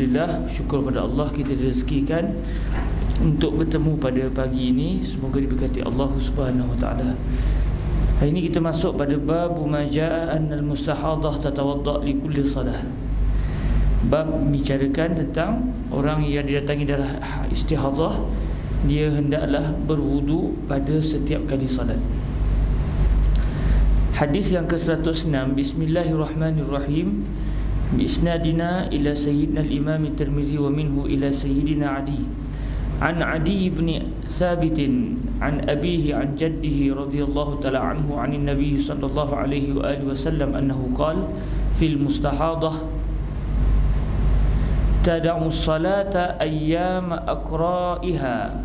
Alhamdulillah, syukur pada Allah kita direzekikan untuk bertemu pada pagi ini. Semoga diberkati Allah Subhanahu Wa Taala. Hari ini kita masuk pada bab ma jaa annal mustahadah tatawadda li kulli salah. Bab membicarakan tentang orang yang didatangi darah istihadah, dia hendaklah berwudu pada setiap kali salat. Hadis yang ke-106. Bismillahirrahmanirrahim. Biisnadina ila sayyidina al-imam at-Tirmizi wa minhu ila sayyidina Adi. An Adi bin Thabit an abihi an jaddihi radhiyallahu ta'ala anhu an an-nabi sallallahu alaihi wa alihi wasallam annahu qala fil mustahadah tad'u as-salata ayyam aqra'iha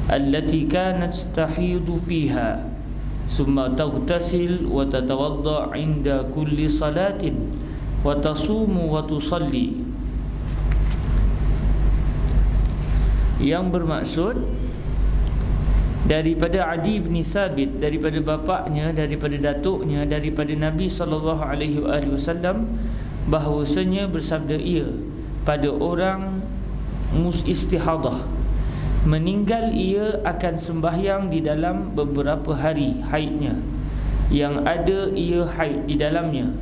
allati kanat tahidu fiha thumma taghtasil wa tatawadda 'inda kulli salatin wa tasumu wa tusalli. Yang bermaksud daripada Adi bin Thabit, daripada bapaknya, daripada datuknya, daripada Nabi sallallahu alaihi wasallam, bahawasanya bersabda ia, pada orang istihadah meninggal ia akan sembahyang di dalam beberapa hari haidnya, yang ada ia haid di dalamnya,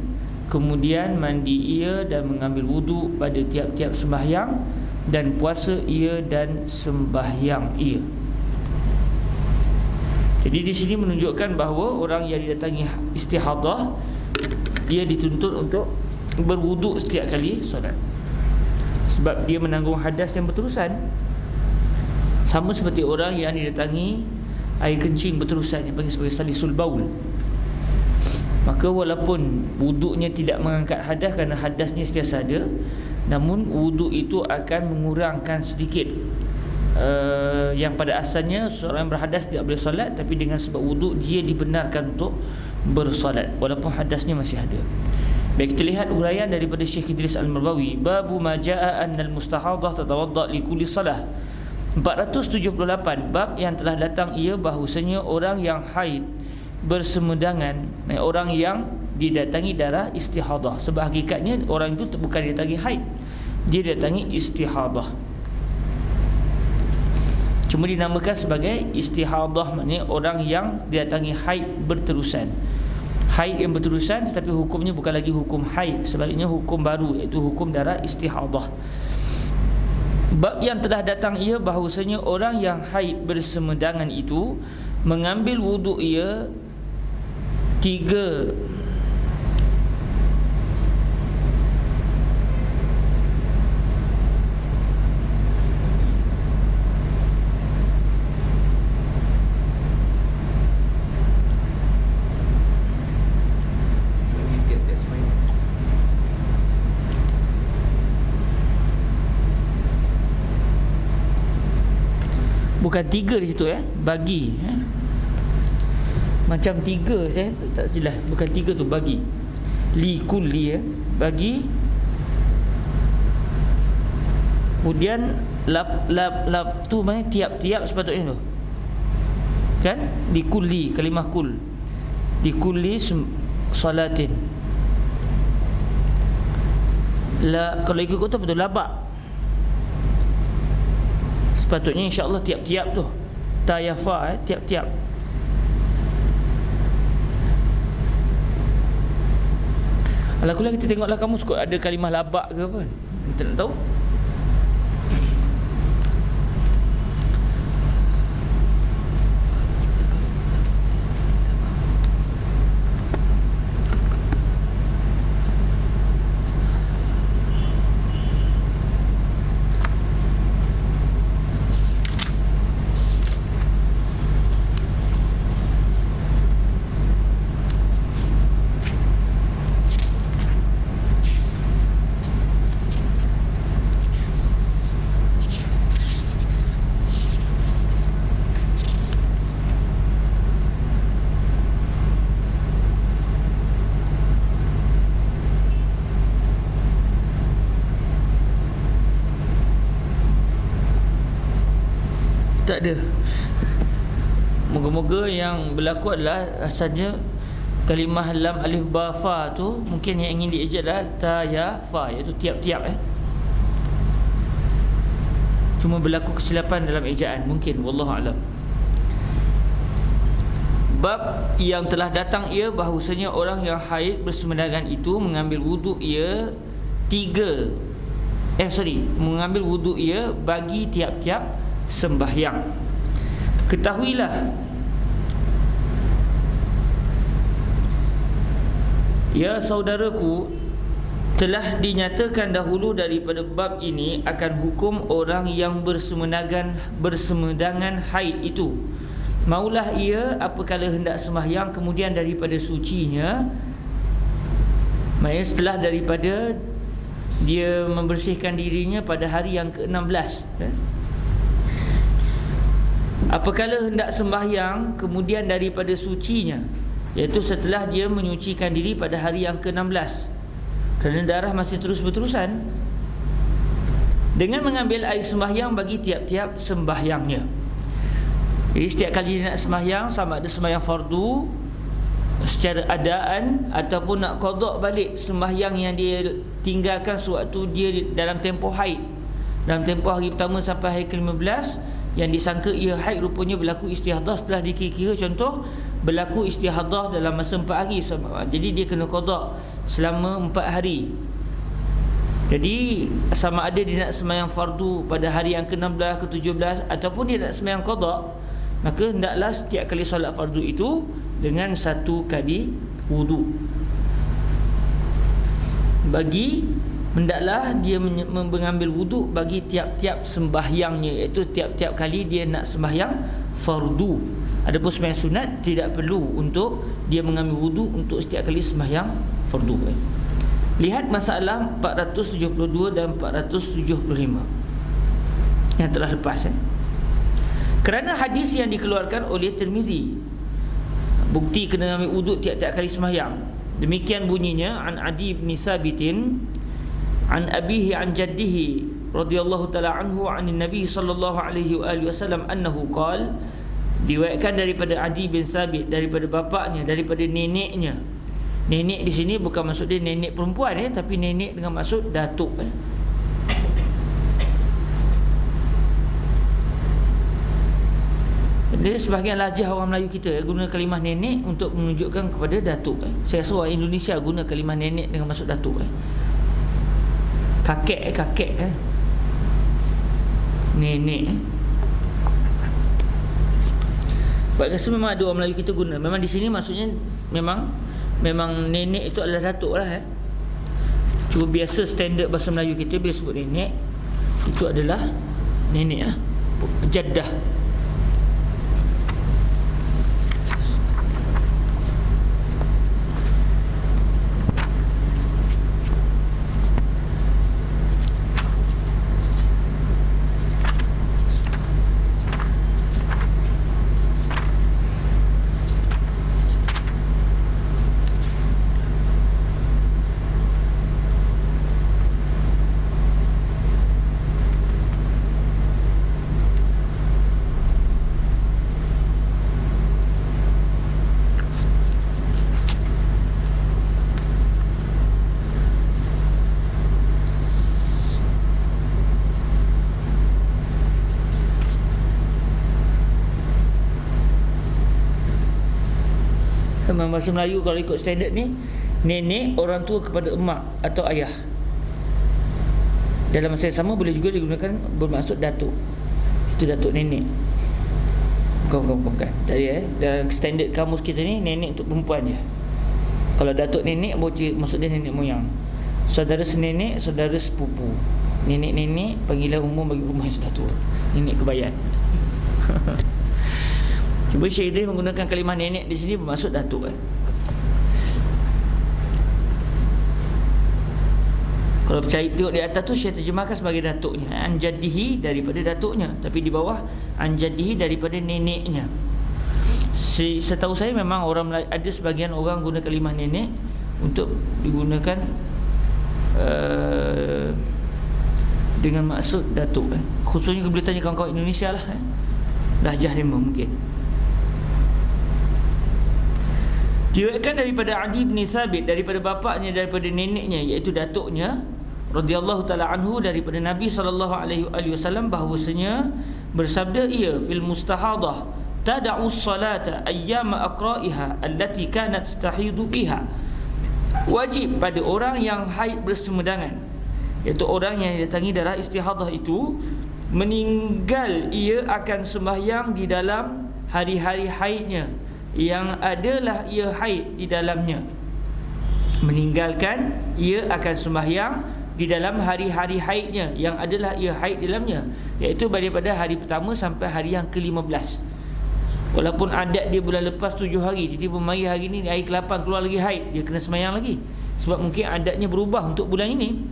kemudian mandi ia dan mengambil wudu pada tiap-tiap sembahyang, dan puasa ia dan sembahyang ia. Jadi di sini menunjukkan bahawa orang yang didatangi istihadah, dia dituntut untuk berwudu setiap kali solat, sebab dia menanggung hadas yang berterusan. Sama seperti orang yang didatangi air kencing berterusan, yang panggil sebagai salisul baul. Maka walaupun wuduknya tidak mengangkat hadas kerana hadasnya sentiasa ada, namun wuduk itu akan mengurangkan sedikit yang pada asalnya seorang yang berhadas tidak boleh solat, tapi dengan sebab wuduk dia dibenarkan untuk bersolat walaupun hadasnya masih ada. Baik, kita lihat uraian daripada Syekh Idris Al-Marbawi. Babu ma jaa annal mustahadah tatawadda li kulli salah. 478. Bab yang telah datang ia bahawasanya orang yang haid bersemedangan, orang yang didatangi darah istihadah. Sebab hakikatnya orang itu bukan didatangi haid, dia didatangi istihadah, cuma dinamakan sebagai istihadah, maknanya orang yang didatangi haid berterusan. Haid yang berterusan, tetapi hukumnya bukan lagi hukum haid, sebaliknya hukum baru, iaitu hukum darah istihadah. Bab yang telah datang ia bahawasanya orang yang haid bersemedangan itu mengambil wuduk ia tiga bukan tiga di situ, bagi, macam tiga, saya tak silap, bukan tiga tu, bagi li kulli, bagi, kemudian lap tu maknanya tiap-tiap sepatutnya tu, kan, li kulli, kalimah kul, li kulli salatin. Kalau ikut tu betul labak, sepatutnya insya-Allah tiap-tiap tu, tayafa, tiap-tiap. Alhamdulillah, kita tengoklah kamus kot ada kalimah labak ke apa, kita nak tahu. Tak ada. Moga-moga yang berlaku adalah asalnya kalimah lam alif ba fa tu mungkin yang ingin diejak adalah ta ya fa, iaitu tiap-tiap cuma berlaku kesilapan dalam ejaan, mungkin, wallahu alam. Bab yang telah datang ia bahawasanya orang yang haid bersemedangan itu mengambil wuduk ia mengambil wuduk ia bagi tiap-tiap sembahyang. Ketahuilah, ya saudaraku, telah dinyatakan dahulu daripada bab ini akan hukum orang yang bersemedangan haid itu. Maulah ia apabila hendak sembahyang kemudian daripada sucinya, maksudnya setelah daripada dia membersihkan dirinya pada hari yang ke-16, apabila hendak sembahyang kemudian daripada sucinya, iaitu setelah dia menyucikan diri pada hari yang ke-16, kerana darah masih terus berterusan, dengan mengambil air sembahyang bagi tiap-tiap sembahyangnya. Jadi setiap kali dia nak sembahyang, sama ada sembahyang fardu secara adaan ataupun nak qada balik sembahyang yang dia tinggalkan sewaktu dia dalam tempoh haid, dalam tempoh hari pertama sampai hari ke-15 yang disangka ia haid, rupanya berlaku istihadah. Setelah dikira-kira, contoh berlaku istihadah dalam masa 4 hari, jadi dia kena qada selama 4 hari. Jadi sama ada dia nak sembahyang fardu pada hari yang ke-16, ke-17 ataupun dia nak sembahyang qada, maka hendaklah setiap kali solat fardu itu dengan 1 kali wuduk. Hendaklah dia mengambil wuduk bagi tiap-tiap sembahyangnya, iaitu tiap-tiap kali dia nak sembahyang fardu. Adapun sembahyang sunat tidak perlu untuk dia mengambil wuduk untuk setiap kali sembahyang fardu. Lihat masalah 472 dan 475 yang telah lepas. Kerana hadis yang dikeluarkan oleh Tirmizi, bukti kena ambil wuduk tiap-tiap kali sembahyang. Demikian bunyinya, an Adi bin Sabitin an abihi an jaddihi radhiyallahu taala anhu an Nabi sallallahu alaihi wasallam annahu qala, diriwayatkan daripada Adi bin Sabit daripada bapaknya, daripada neneknya. Nenek di sini bukan maksud dia nenek perempuan, tapi nenek dengan maksud datuk. Dia sebahagian lajah orang Melayu kita guna kalimah nenek untuk menunjukkan kepada datuk. Saya rasa orang Indonesia guna kalimah nenek dengan maksud datuk. Kakek nenek. Sebab rasa memang ada orang Melayu kita guna. Memang di sini maksudnya memang nenek itu adalah datuk lah. Cuma biasa standard bahasa Melayu kita bila sebut nenek itu adalah nenek lah, jaddah. Bahasa Melayu kalau ikut standard ni, nenek orang tua kepada emak atau ayah. Dalam masa yang sama boleh juga digunakan bermaksud datuk. Itu datuk nenek. Bukan. Tadi dalam standard kamus kita ni, nenek untuk perempuan je. Kalau datuk nenek maksud dia nenek moyang. Saudara senenek, saudara sepupu. Nenek-nenek panggilan umum bagi rumah yang sudah tua. Nenek kebayan. Cuba Syekh Idris menggunakan kalimah nenek di sini bermaksud datuk. Kalau percaya tengok di atas tu Syekh terjemahkan sebagai datuknya, an jaddihi daripada datuknya, tapi di bawah an jaddihi daripada neneknya. Setahu saya memang orang Melayu, ada sebagian orang guna kalimah nenek untuk digunakan dengan maksud datuk. Khususnya bila tanya kawan-kawan Indonesia lah, lahjah lima mungkin. Diriwayatkan daripada Adi bin Sabit daripada bapaknya, daripada neneknya, iaitu datuknya. radhiyallahu taala anhu daripada Nabi sallallahu alaihi wasallam bahwasanya bersabda ia fil mustahadah tad'u as-salata ayyama aqra'iha allati kanat tastahidu biha. Wajib pada orang yang haid bersemedangan, iaitu orang yang datangi darah istihadah itu, meninggal ia akan sembahyang di dalam hari-hari haidnya yang adalah ia haid di dalamnya. Meninggalkan ia akan sembahyang di dalam hari-hari haidnya yang adalah ia haid di dalamnya, iaitu daripada hari pertama sampai hari yang ke-15. Walaupun adat dia bulan lepas 7 hari, tiba-tiba mari hari ni hari ke-8 keluar lagi haid, dia kena sembahyang lagi. Sebab mungkin adatnya berubah untuk bulan ini.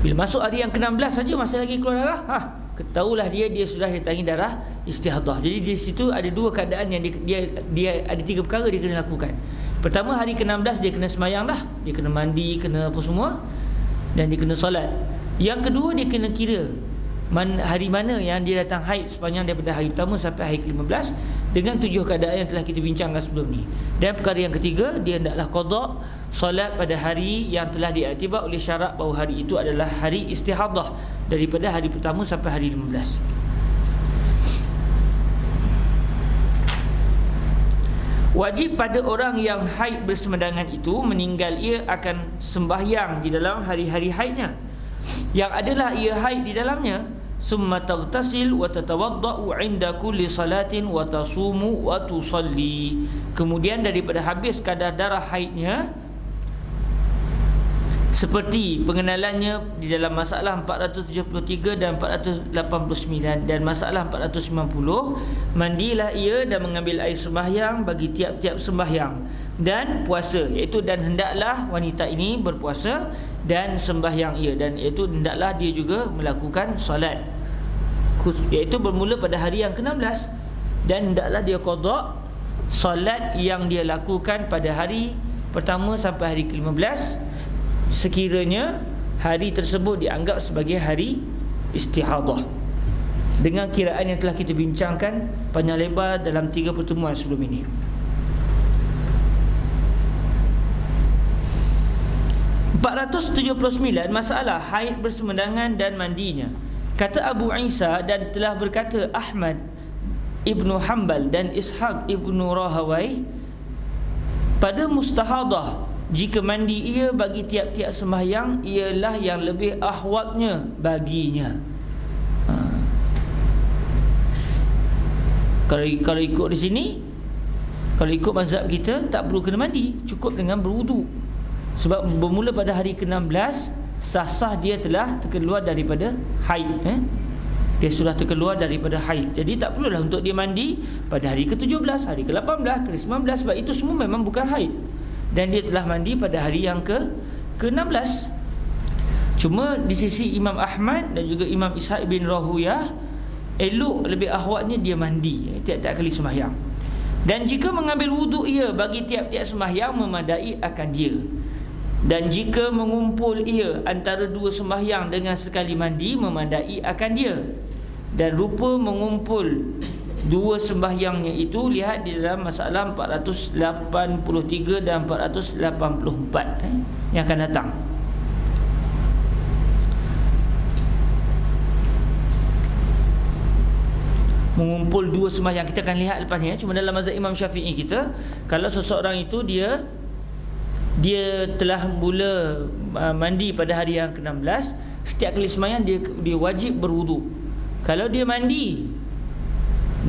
Bila masuk hari yang ke-16 saja masih lagi keluar darah, ketahuilah dia sudah datangi darah istihadah. Jadi di situ ada dua keadaan yang dia ada 3 perkara dia kena lakukan. Pertama, hari ke-16 dia kena sembahyang dah, dia kena mandi, kena apa semua, dan dia kena solat. Yang kedua, dia kena kira hari mana yang dia datang haid sepanjang daripada hari pertama sampai hari ke-15 dengan 7 keadaan yang telah kita bincangkan sebelum ni. Dan perkara yang ketiga, dia hendaklah qada solat pada hari yang telah diiktibar oleh syarak bahawa hari itu adalah hari istihadah daripada hari pertama sampai hari 15. Wajib pada orang yang haid bersemedangan itu, meninggal ia akan sembahyang di dalam hari-hari haidnya yang adalah ia haid di dalamnya. Summa taghtasil wa tatawaddau 'inda kulli salatin wa tasumu wa tusalli. Kemudian daripada habis kadar darah haidnya, seperti pengenalannya di dalam masalah 473 dan 489 dan masalah 490, mandilah ia dan mengambil air sembahyang bagi tiap-tiap sembahyang dan puasa, iaitu dan hendaklah wanita ini berpuasa dan sembahyang ia, dan iaitu hendaklah dia juga melakukan solat, iaitu bermula pada hari yang ke-16, dan hendaklah dia qada solat yang dia lakukan pada hari pertama sampai hari ke-15 sekiranya hari tersebut dianggap sebagai hari istihadah, dengan kiraan yang telah kita bincangkan panjang lebar dalam 3 pertemuan sebelum ini. Masalah haid bersemedangan dan mandinya. Kata Abu Isa, dan telah berkata Ahmad Ibnu Hanbal dan Ishaq Ibnu Rahawai, pada mustahadah jika mandi ia bagi tiap-tiap sembahyang ialah yang lebih ahwatnya baginya. Kalau ikut di sini, kalau ikut mazhab kita, tak perlu kena mandi, cukup dengan berwuduk. Sebab bermula pada hari ke-16 sah-sah dia telah terkeluar daripada haid, dia sudah terkeluar daripada haid. Jadi tak perlulah untuk dia mandi pada hari ke-17, hari ke-18, ke-19, sebab itu semua memang bukan haid, dan dia telah mandi pada hari yang ke-16. Cuma di sisi Imam Ahmad dan juga Imam Ishaq bin Rahuyah, elok lebih ahwatnya dia mandi tiap-tiap kali sembahyang. Dan jika mengambil wuduk ia bagi tiap-tiap sembahyang memadai akan dia. Dan jika mengumpul ia antara 2 sembahyang dengan sekali mandi memadai akan dia. Dan rupa mengumpul 2 sembahyangnya itu lihat di dalam masalah 483 dan 484 yang akan datang. Mengumpul 2 sembahyang kita akan lihat lepas ni. Cuma dalam mazhab Imam Syafi'i kita, kalau seseorang itu dia telah mula mandi pada hari yang ke-16, setiap kali sembahyang dia wajib berwuduk. Kalau dia mandi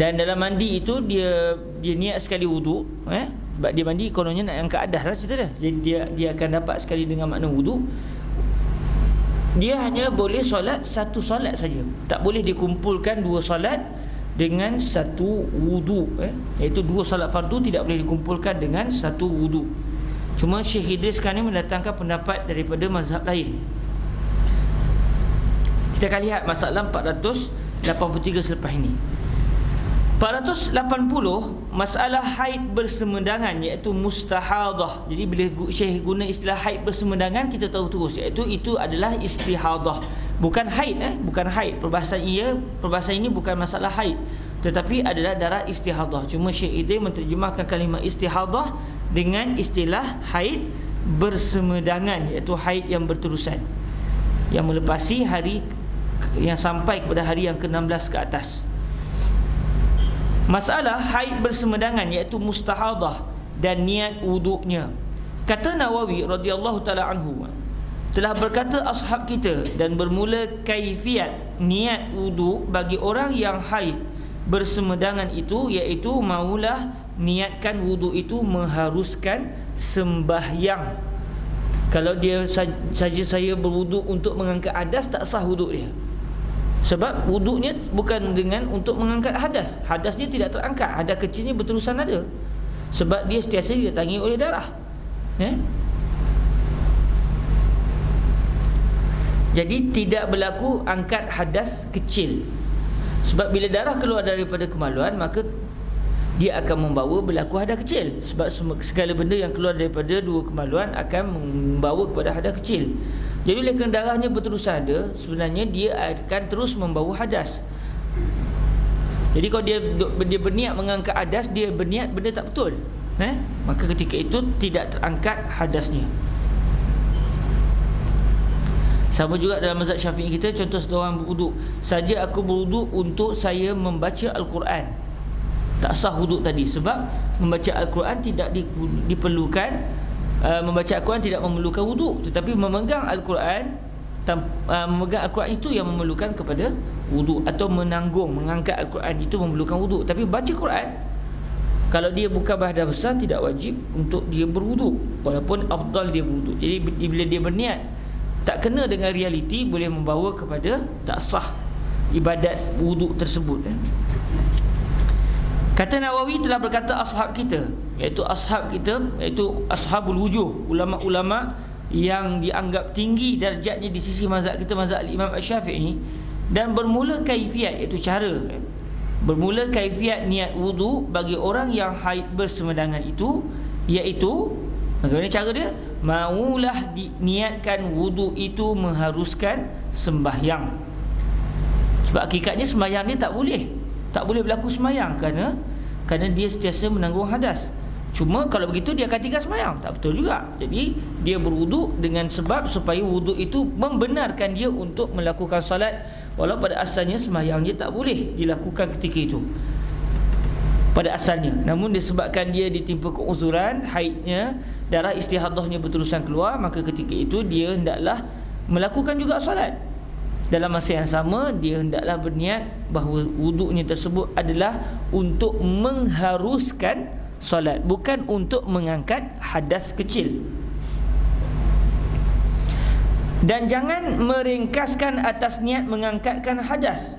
dan dalam mandi itu dia niat sekali wuduk, sebab dia mandi kononnya nak angkat adas lah cerita dia. Jadi dia akan dapat sekali dengan makna wuduk. Dia hanya boleh solat 1 solat saja. Tak boleh dikumpulkan 2 solat dengan 1 wuduk, iaitu 2 solat fardu tidak boleh dikumpulkan dengan 1 wuduk. Cuma Syekh Idris sekarang ni mendatangkan pendapat daripada mazhab lain. Kita akan lihat masalah 483 selepas ini. 480 masalah haid bersemedangan, iaitu mustahadah. Jadi bila Syekh guna istilah haid bersemedangan, kita tahu terus iaitu itu adalah istihadah, bukan haid, bukan haid. Perbahasan ini bukan masalah haid, tetapi adalah darah istihadah. Cuma Syekh Idris menterjemahkan kalimah istihadah dengan istilah haid bersemedangan, iaitu haid yang berterusan. yang melepasi hari yang sampai kepada hari yang ke-16 ke atas. Masalah haid bersemedangan iaitu mustahadah dan niat wuduknya. Kata Nawawi radhiyallahu taala anhu, telah berkata ashab kita, dan bermula kaifiat niat wuduk bagi orang yang haid bersemedangan itu iaitu maulah niatkan wuduk itu mengharuskan sembahyang. Kalau dia saja saya berwuduk untuk mengangkat hadas, tak sah wuduk dia. Sebab wuduknya bukan dengan untuk mengangkat hadas. Hadasnya tidak terangkat, hadas kecilnya berterusan ada. Sebab dia sentiasa didatangi oleh darah. Jadi tidak berlaku angkat hadas kecil. Sebab bila darah keluar daripada kemaluan, maka dia akan membawa berlaku hadas kecil. Sebab segala benda yang keluar daripada dua kemaluan akan membawa kepada hadas kecil. Jadi oleh kerana darahnya berterusan ada, sebenarnya dia akan terus membawa hadas. Jadi kalau dia berniat mengangkat hadas, dia berniat benda tak betul, maka ketika itu tidak terangkat hadasnya. Sama juga dalam mazhab Syafi'i kita, contoh satu orang berwuduk, saja aku berwuduk untuk saya membaca Al-Quran, tak sah wuduk tadi. Sebab membaca Al-Quran tidak diperlukan, membaca Al-Quran tidak memerlukan wuduk, tetapi memegang Al-Quran, memegang Al-Quran itu yang memerlukan kepada wuduk, atau mengangkat Al-Quran itu memerlukan wuduk. Tapi baca Quran, kalau dia bukan berhadas besar, tidak wajib untuk dia berwuduk, walaupun afdal dia berwuduk. Jadi bila dia berniat tak kena dengan realiti, boleh membawa kepada tak sah ibadat wuduk tersebut. Kata Nawawi, telah berkata ashab kita, iaitu ashabul wujuh, ulama-ulama yang dianggap tinggi darjatnya di sisi mazhab kita, mazhab Imam Asy-Syafi'i, dan bermula kaifiat, iaitu cara, bermula kaifiat niat wudu bagi orang yang haid bersemedangan itu, iaitu bagaimana cara dia? Maulah diniatkan wudu itu mengharuskan sembahyang. Sebab hakikatnya sembahyang dia tak boleh berlaku sembahyang kerana dia sentiasa menanggung hadas. Cuma kalau begitu dia akan tinggal sembahyang, tak betul juga. Jadi dia berwuduk dengan sebab supaya wuduk itu membenarkan dia untuk melakukan solat, walau pada asalnya sembahyang dia tak boleh dilakukan ketika itu pada asalnya. Namun disebabkan dia ditimpa keuzuran, haidnya, darah istihadahnya berterusan keluar, maka ketika itu dia hendaklah melakukan juga solat. Dalam masa yang sama, dia hendaklah berniat bahawa wuduknya tersebut adalah untuk mengharuskan solat, bukan untuk mengangkat hadas kecil. Dan jangan meringkaskan atas niat mengangkatkan hadas.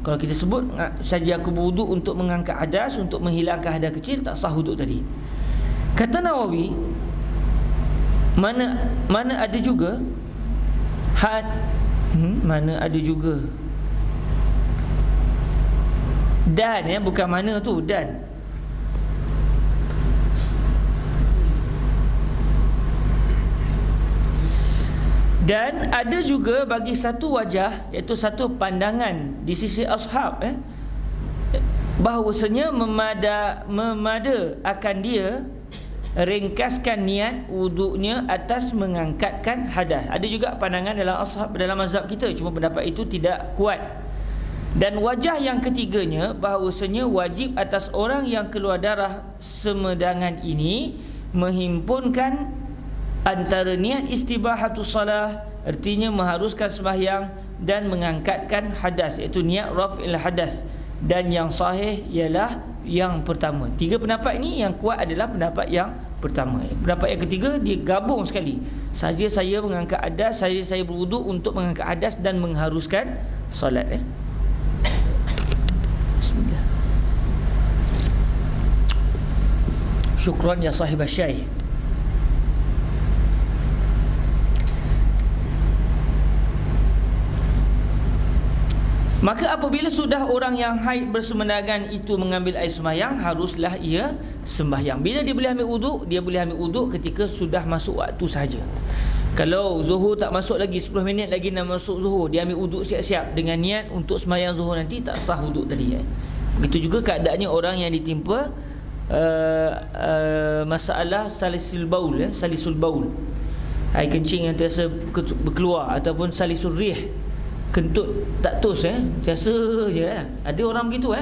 Kalau kita sebut saja aku berwuduk untuk mengangkat hadas, untuk menghilangkan hadas kecil, tak sah wuduk tadi. Kata Nawawi, mana ada juga dan, bukan mana tu, dan ada juga bagi satu wajah, iaitu satu pandangan di sisi ashab, bahawasanya memada akan dia ringkaskan niat wuduknya atas mengangkatkan hadas. Ada juga pandangan dalam ashab, dalam mazhab kita, cuma pendapat itu tidak kuat. Dan wajah yang ketiganya, bahawasanya wajib atas orang yang keluar darah semedangan ini menghimpunkan antara niat istibahatus salah, artinya mengharuskan sembahyang, dan mengangkatkan hadas, iaitu niat raf'il hadas. Dan yang sahih ialah yang pertama. Tiga pendapat ini, yang kuat adalah pendapat yang pertama. Pendapat yang ketiga dia gabung sekali. Saja saya mengangkat hadas, saya berwuduk untuk mengangkat hadas dan mengharuskan solat. Bismillah. Syukran ya sahib asy-syai. Maka apabila sudah orang yang haid bersemedangan itu mengambil air sembahyang, haruslah ia sembahyang. Bila dia boleh ambil wuduk? Dia boleh ambil wuduk ketika sudah masuk waktu sahaja. Kalau zuhur tak masuk lagi, 10 minit lagi nak masuk zuhur, dia ambil wuduk siap-siap dengan niat untuk sembahyang zuhur nanti, tak sah wuduk tadi. Begitu juga keadaannya orang yang ditimpa masalah salisul baul, air kencing yang terasa berkeluar, ataupun salisul rih, kentut tak tus, biasa je. Ada orang begitu.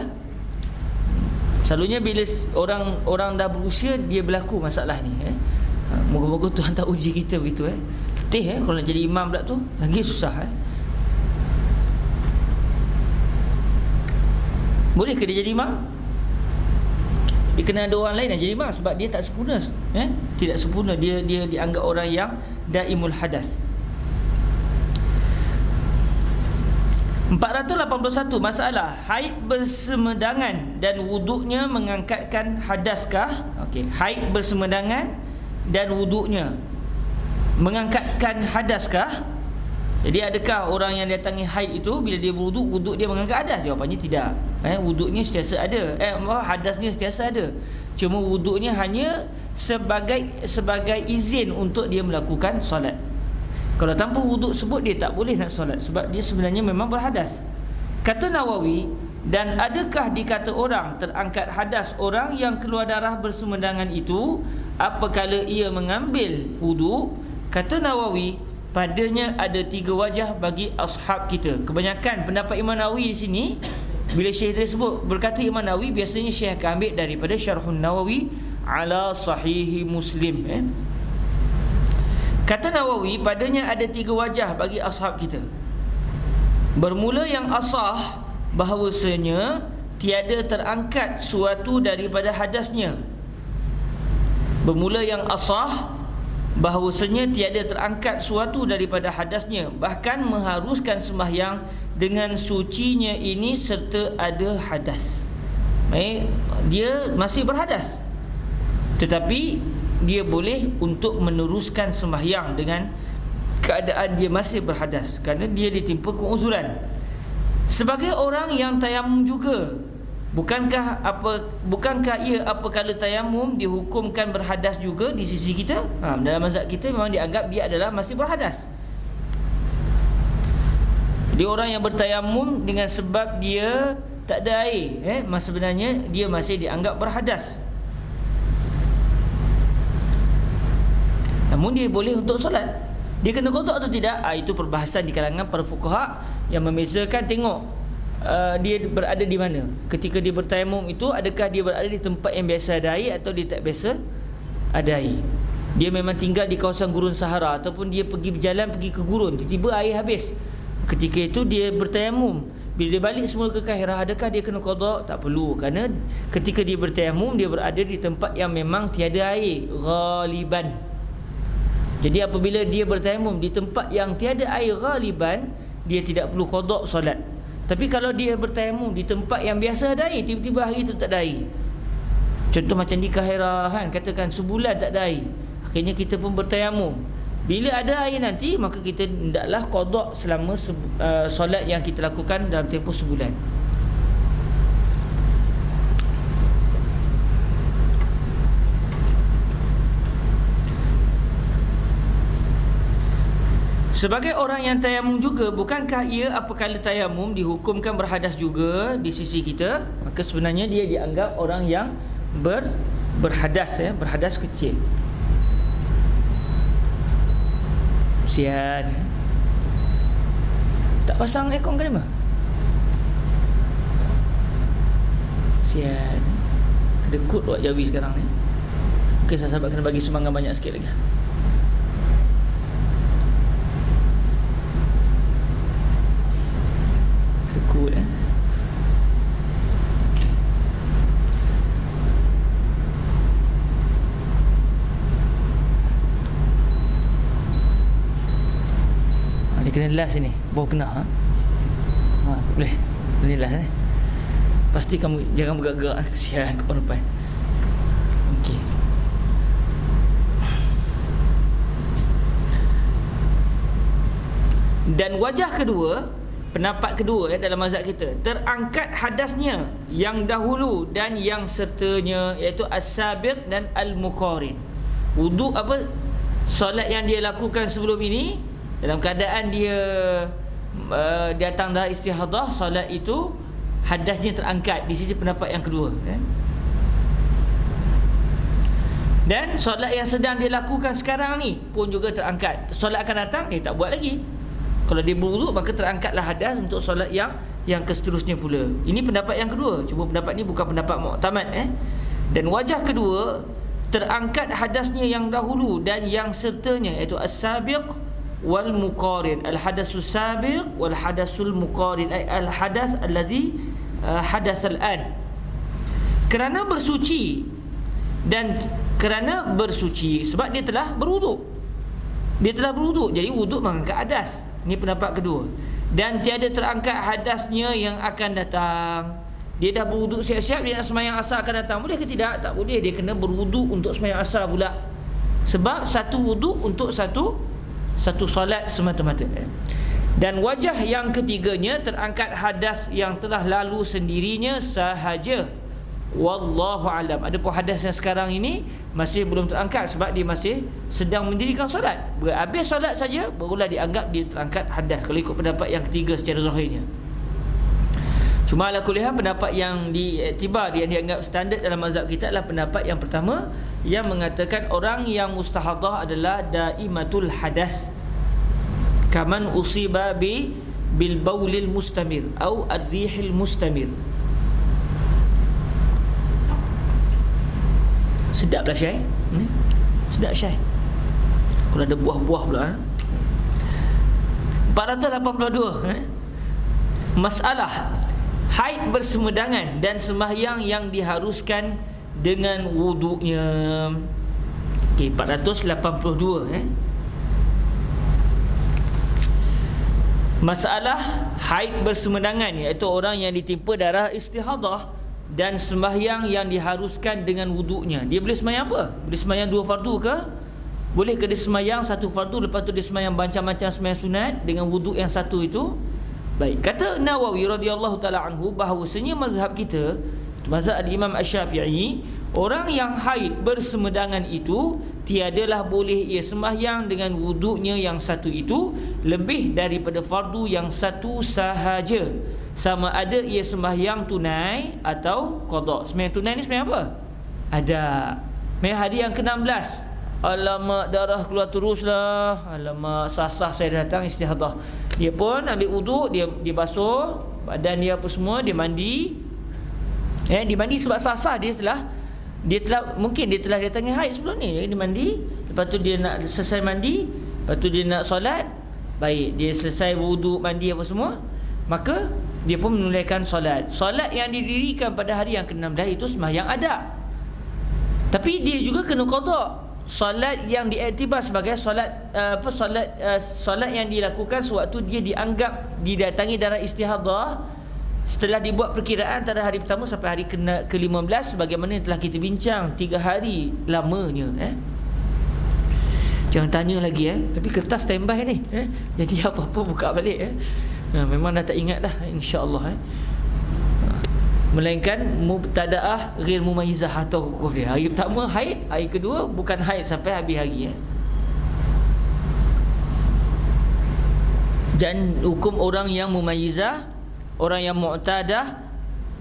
Selalunya bila orang dah berusia, dia berlaku masalah ni. Moga-moga Tuhan tak uji kita begitu. Letih kalau nak jadi imam pula tu lagi susah. Boleh ke dia jadi imam? Dia kena ada orang lain yang jadi imam, sebab dia tak sempurna. Tidak sempurna. Dia dianggap orang yang daimul hadas. 481 masalah. Haid bersemedangan dan wuduknya mengangkatkan hadaskah? Okey, haid bersemedangan dan wuduknya mengangkatkan hadaskah? Jadi adakah orang yang datangi haid itu bila dia berwuduk, wuduk dia mengangkat hadas? Jawapannya tidak. Wuduknya sentiasa ada. Hadasnya sentiasa ada. Cuma wuduknya hanya sebagai izin untuk dia melakukan solat. Kalau tanpa wuduk sebut, dia tak boleh nak solat, sebab dia sebenarnya memang berhadas. Kata Nawawi, dan adakah dikata orang terangkat hadas orang yang keluar darah bersemedangan itu apabila ia mengambil wuduk? Kata Nawawi, padanya ada 3 wajah bagi ashab kita. Kebanyakan pendapat Imam Nawawi di sini, bila Syekh tersebut berkata Imam Nawawi, biasanya Syekh akan ambil daripada Syarhun Nawawi ala Sahihi Muslim. Kata Nawawi, padanya ada 3 wajah bagi ashab kita. Bermula yang asah, bahawasanya tiada terangkat suatu daripada hadasnya. Bermula yang asah, bahawasanya tiada terangkat suatu daripada hadasnya, bahkan mengharuskan sembahyang dengan sucinya ini serta ada hadas. Dia masih berhadas, tetapi dia boleh untuk meneruskan sembahyang dengan keadaan dia masih berhadas, kerana dia ditimpa keuzuran. Sebagai orang yang tayamum juga, bukankah ia apabila tayamum dihukumkan berhadas juga di sisi kita? Dalam mazhab kita memang dianggap dia adalah masih berhadas. Jadi orang yang bertayamum dengan sebab dia tak ada air, sebenarnya dia masih dianggap berhadas. Namun dia boleh untuk solat. Dia kena qada atau tidak? Itu perbahasan di kalangan para fuqaha yang membezakan. Tengok dia berada di mana ketika dia bertayamum itu. Adakah dia berada di tempat yang biasa ada air atau dia tak biasa ada air? Dia memang tinggal di kawasan gurun Sahara, ataupun dia pergi berjalan pergi ke gurun, tiba-tiba air habis. Ketika itu dia bertayamum. Bila dia balik semula ke Kahirah, adakah dia kena qada? Tak perlu, kerana ketika dia bertayamum, dia berada di tempat yang memang tiada air ghaliban. Jadi apabila dia bertayamum di tempat yang tiada air ghaliban, dia tidak perlu qada solat. Tapi kalau dia bertayamum di tempat yang biasa ada air, tiba-tiba hari itu tak ada air, contoh macam di Kahirah katakan sebulan tak ada air, akhirnya kita pun bertayamum. Bila ada air nanti, maka kita hendaklah qada selama solat yang kita lakukan dalam tempoh sebulan. Sebagai orang yang tayamum juga, bukankah ia apabila tayamum dihukumkan berhadas juga di sisi kita? Maka sebenarnya dia dianggap orang yang berhadas, berhadas kecil. Sian, tak pasang aircon ke mana? Sian, kedekut buat Jawi sekarang ni. Mungkin sahabat kena bagi semangat banyak sikit lagi. Cool, dia kena las sini, bawah kena boleh. Ini las pasti kamu jangan bergerak-gerak. Sial kat depan. Okey. Dan wajah kedua, pendapat kedua dalam mazhab kita, terangkat hadasnya yang dahulu dan yang sertanya, iaitu as-sabiq dan al-muqarin. Wuduk solat yang dia lakukan sebelum ini, dalam keadaan dia datang dari istihadah, solat itu hadasnya terangkat di sisi pendapat yang kedua. Dan solat yang sedang dia lakukan sekarang ni pun juga terangkat. Solat akan datang dia tak buat lagi. Kalau dia berwuduk maka terangkatlah hadas untuk solat yang keseterusnya pula. Ini pendapat yang kedua. Cuma pendapat ni bukan pendapat muktamad Dan wajah kedua, terangkat hadasnya yang dahulu dan yang sertanya, iaitu as-sabiq wal muqarin. Al-hadasus sabiq wal hadasul muqarin, ay al-hadas allazi hadas al-an. Kerana bersuci dan kerana bersuci sebab dia telah berwuduk. Dia telah berwuduk, jadi wuduk mengangkat hadas. Ini pendapat kedua. Dan tiada terangkat hadasnya yang akan datang. Dia dah berwuduk siap-siap, dia nak sembahyang asar akan datang. Boleh ke tidak? Tak boleh. Dia kena berwuduk untuk sembahyang asar pula. Sebab satu wuduk untuk satu solat semata-mata. Dan wajah yang ketiganya, terangkat hadas yang telah lalu sendirinya sahaja. Wallahu alam. Adapun hadas yang sekarang ini masih belum terangkat sebab dia masih sedang mendirikan solat. Habis solat saja barulah dianggap dia terangkat hadas, kalau ikut pendapat yang ketiga secara zahirnya. Cuma ala kulli hal, pendapat yang diiktibar, yang dianggap standard dalam mazhab kita adalah pendapat yang pertama, yang mengatakan orang yang mustahadah adalah daimatul hadas, kaman usiba bil baulil mustamir atau ar-rihil mustamir. Sedaplah Syai. Sedap Syai. Kalau ada buah-buah pula. 482. Masalah haid bersemedangan dan sembahyang yang diharuskan dengan wuduknya. Okey, 482. Masalah haid bersemedangan, iaitu orang yang ditimpa darah istihadah dan sembahyang yang diharuskan dengan wuduknya. Dia boleh sembahyang apa? Boleh sembahyang 2 fardu ke? Boleh ke dia sembahyang 1 fardu, lepas tu dia sembahyang macam-macam sembahyang sunat dengan wuduk yang satu itu? Baik, kata Nawawi radhiyallahu taala anhu, bahawasanya mazhab kita, mazhab Imam Asy-Syafi'i, orang yang haid bersemedangan itu tiadalah boleh ia sembahyang dengan wuduknya yang satu itu lebih daripada fardu yang satu sahaja, sama ada ia sembahyang tunai atau qada. Sembahyang tunai ni sembahyang apa? Ada. Sembahyang hari yang ke-16. Alamak, darah keluar teruslah. Alamak, sah-sah saya datang istihadah. Dia pun ambil wuduk, dia basuh badan dia apa semua, dia mandi. Dia mandi sebab sah-sah dia telah mungkin dia telah datangi haid sebelum ni. Dia mandi, lepas tu dia nak selesai mandi, lepas tu dia nak solat. Baik, dia selesai wuduk, mandi apa semua, maka dia pun menunaikan solat. Solat yang didirikan pada hari yang ke-16 itu sembahyang adab. Tapi dia juga kena qada. Solat yang diiktibar sebagai solat solat yang dilakukan sewaktu dia dianggap didatangi darah istihadah, setelah dibuat perkiraan antara hari pertama sampai hari ke-15, sebagaimana yang telah kita bincang, 3 hari lamanya. Jangan tanya lagi tapi kertas standby ni. Jadi apa-apa buka balik. Memang dah tak ingat dah, insya-Allah. Melainkan mubtadaah ghair mumayyizah atau hukum dia. Hari pertama haid, hari kedua bukan haid sampai habis hari. Dan hukum orang yang mumayyizah, orang yang mu'tadah,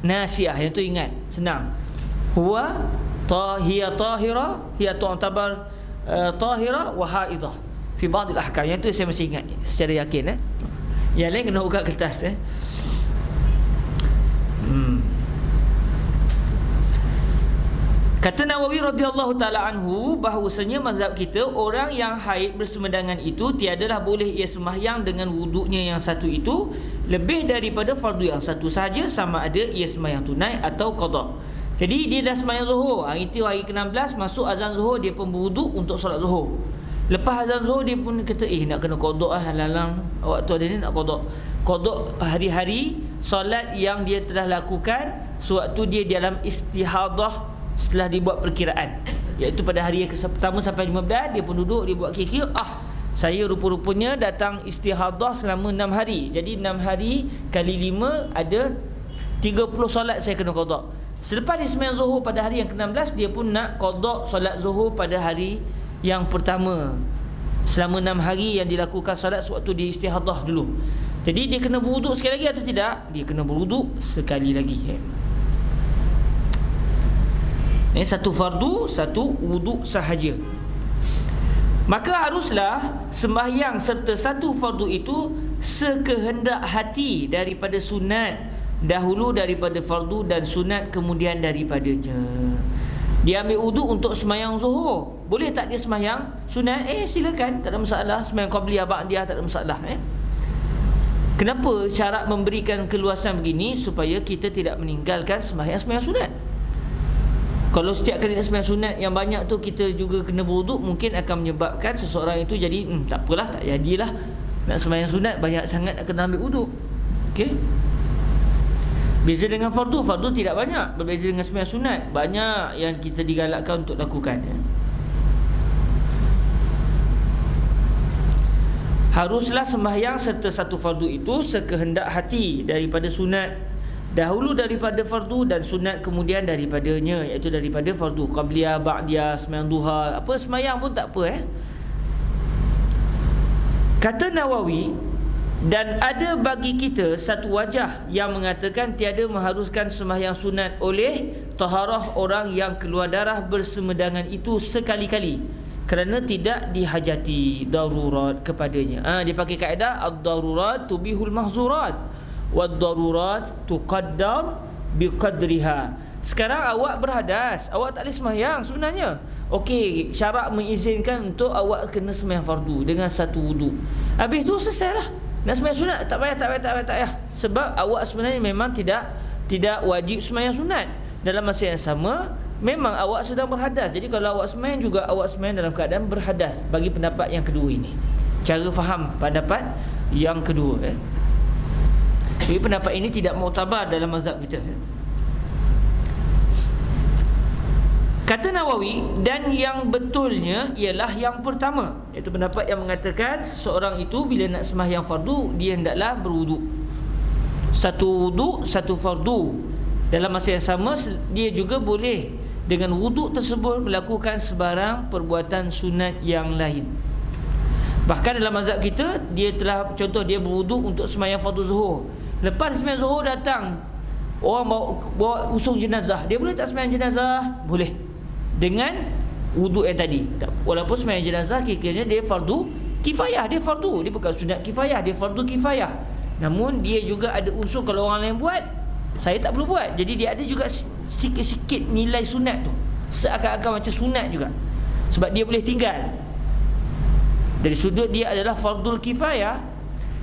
nasiyah, yang tu ingat, senang. Huwa hiya tahira, hiya tu'tabar tahira wa haidah fi ba'd al-ahkam. Yang tu saya masih ingat secara yakin. Yang lain kena buka kertas. Kata Nawawi radhiyallahu taala anhu, bahawasanya mazhab kita, orang yang haid bersemedangan itu tiadalah boleh ia sembahyang dengan wuduknya yang satu itu lebih daripada fardu yang satu sahaja, sama ada ia sembahyang tunai atau qada. Jadi dia dah sembahyang zuhur, hari itu hari ke-16, masuk azan zuhur, dia pun berwuduk untuk solat zuhur. Lepas azan zuhur dia pun kata, nak kena qada lalang waktu ada ni nak qada. Qada hari-hari solat yang dia telah lakukan sewaktu dia dalam istihadah setelah dibuat perkiraan, iaitu pada hari yang pertama sampai 15, dia pun duduk, dia buat kira-kira, saya rupa-rupanya datang istihadah selama 6 hari. Jadi 6 hari kali 5 ada 30 solat saya kena qada. Selepas dia sembahyang zuhur pada hari yang ke-16, dia pun nak qada solat zuhur pada hari yang pertama selama 6 hari yang dilakukan solat sewaktu dia istihadah dulu. Jadi dia kena berwuduk sekali lagi atau tidak? Dia kena berwuduk sekali lagi. Satu fardu, satu wuduk sahaja. Maka haruslah sembahyang serta satu fardu itu sekehendak hati daripada sunat dahulu daripada fardu, dan sunat kemudian daripadanya. Dia ambil wuduk untuk sembahyang zuhur, boleh tak dia sembahyang sunat? Silakan, tak ada masalah. Sembahyang qabliyah ba'diyah tak ada masalah. Kenapa syarat memberikan keluasan begini? Supaya kita tidak meninggalkan sembahyang sunat. Kalau setiap kali nak sembahyang sunat yang banyak tu kita juga kena berwuduk, mungkin akan menyebabkan seseorang itu jadi tak apalah, tak jadilah nak sembahyang sunat, banyak sangat nak kena ambil wuduk. Okey. Beza dengan fardu, fardu tidak banyak. Berbeza dengan sembahyang sunat, banyak yang kita digalakkan untuk lakukan. Haruslah sembahyang serta satu fardu itu sekehendak hati daripada sunat dahulu daripada fardu, dan sunat kemudian daripadanya, iaitu daripada fardu. Qabliyah, ba'diyah, sembahyang duha, apa sembahyang pun tak apa. Kata Nawawi, dan ada bagi kita satu wajah yang mengatakan tiada mengharuskan sembahyang sunat oleh taharah orang yang keluar darah bersemedangan itu sekali-kali, kerana tidak dihajati darurat kepadanya. Dia pakai kaedah ad-darurat tubihul mahzurat, wad-darurat tuqaddar biqadriha. Sekarang awak berhadas, awak tak boleh sembahyang sebenarnya. Okey, syarat mengizinkan untuk awak kena sembahyang fardu dengan satu wuduk. Habis tu selesailah. Nak sembahyang sunat tak payah. Sebab awak sebenarnya memang tidak wajib sembahyang sunat. Dalam masa yang sama memang awak sedang berhadas. Jadi kalau awak sembahyang juga, awak sembahyang dalam keadaan berhadas. Bagi pendapat yang kedua ini, cara faham pendapat yang kedua. Jadi pendapat ini tidak muktabar dalam mazhab kita. Kata Nawawi, dan yang betulnya ialah yang pertama, iaitu pendapat yang mengatakan seorang itu bila nak sembahyang fardu, dia hendaklah berwuduk. Satu wuduk, satu fardu. Dalam masa yang sama, dia juga boleh dengan wuduk tersebut melakukan sebarang perbuatan sunat yang lain. Bahkan dalam mazhab kita, dia telah, contoh dia berwuduk untuk sembahyang fardu zuhur. Lepas sembahyang zuhur datang orang bawa usung jenazah, dia boleh tak sembahyang jenazah? Boleh, dengan wuduk yang tadi. Walaupun sembahyang jenazah kira-kiranya dia fardu kifayah, dia fardu, dia bukan sunat kifayah, dia fardu kifayah. Namun dia juga ada unsur kalau orang lain buat, saya tak perlu buat. Jadi dia ada juga sikit-sikit nilai sunat tu, seakan-akan macam sunat juga, sebab dia boleh tinggal. Dari sudut dia adalah fardul kifayah,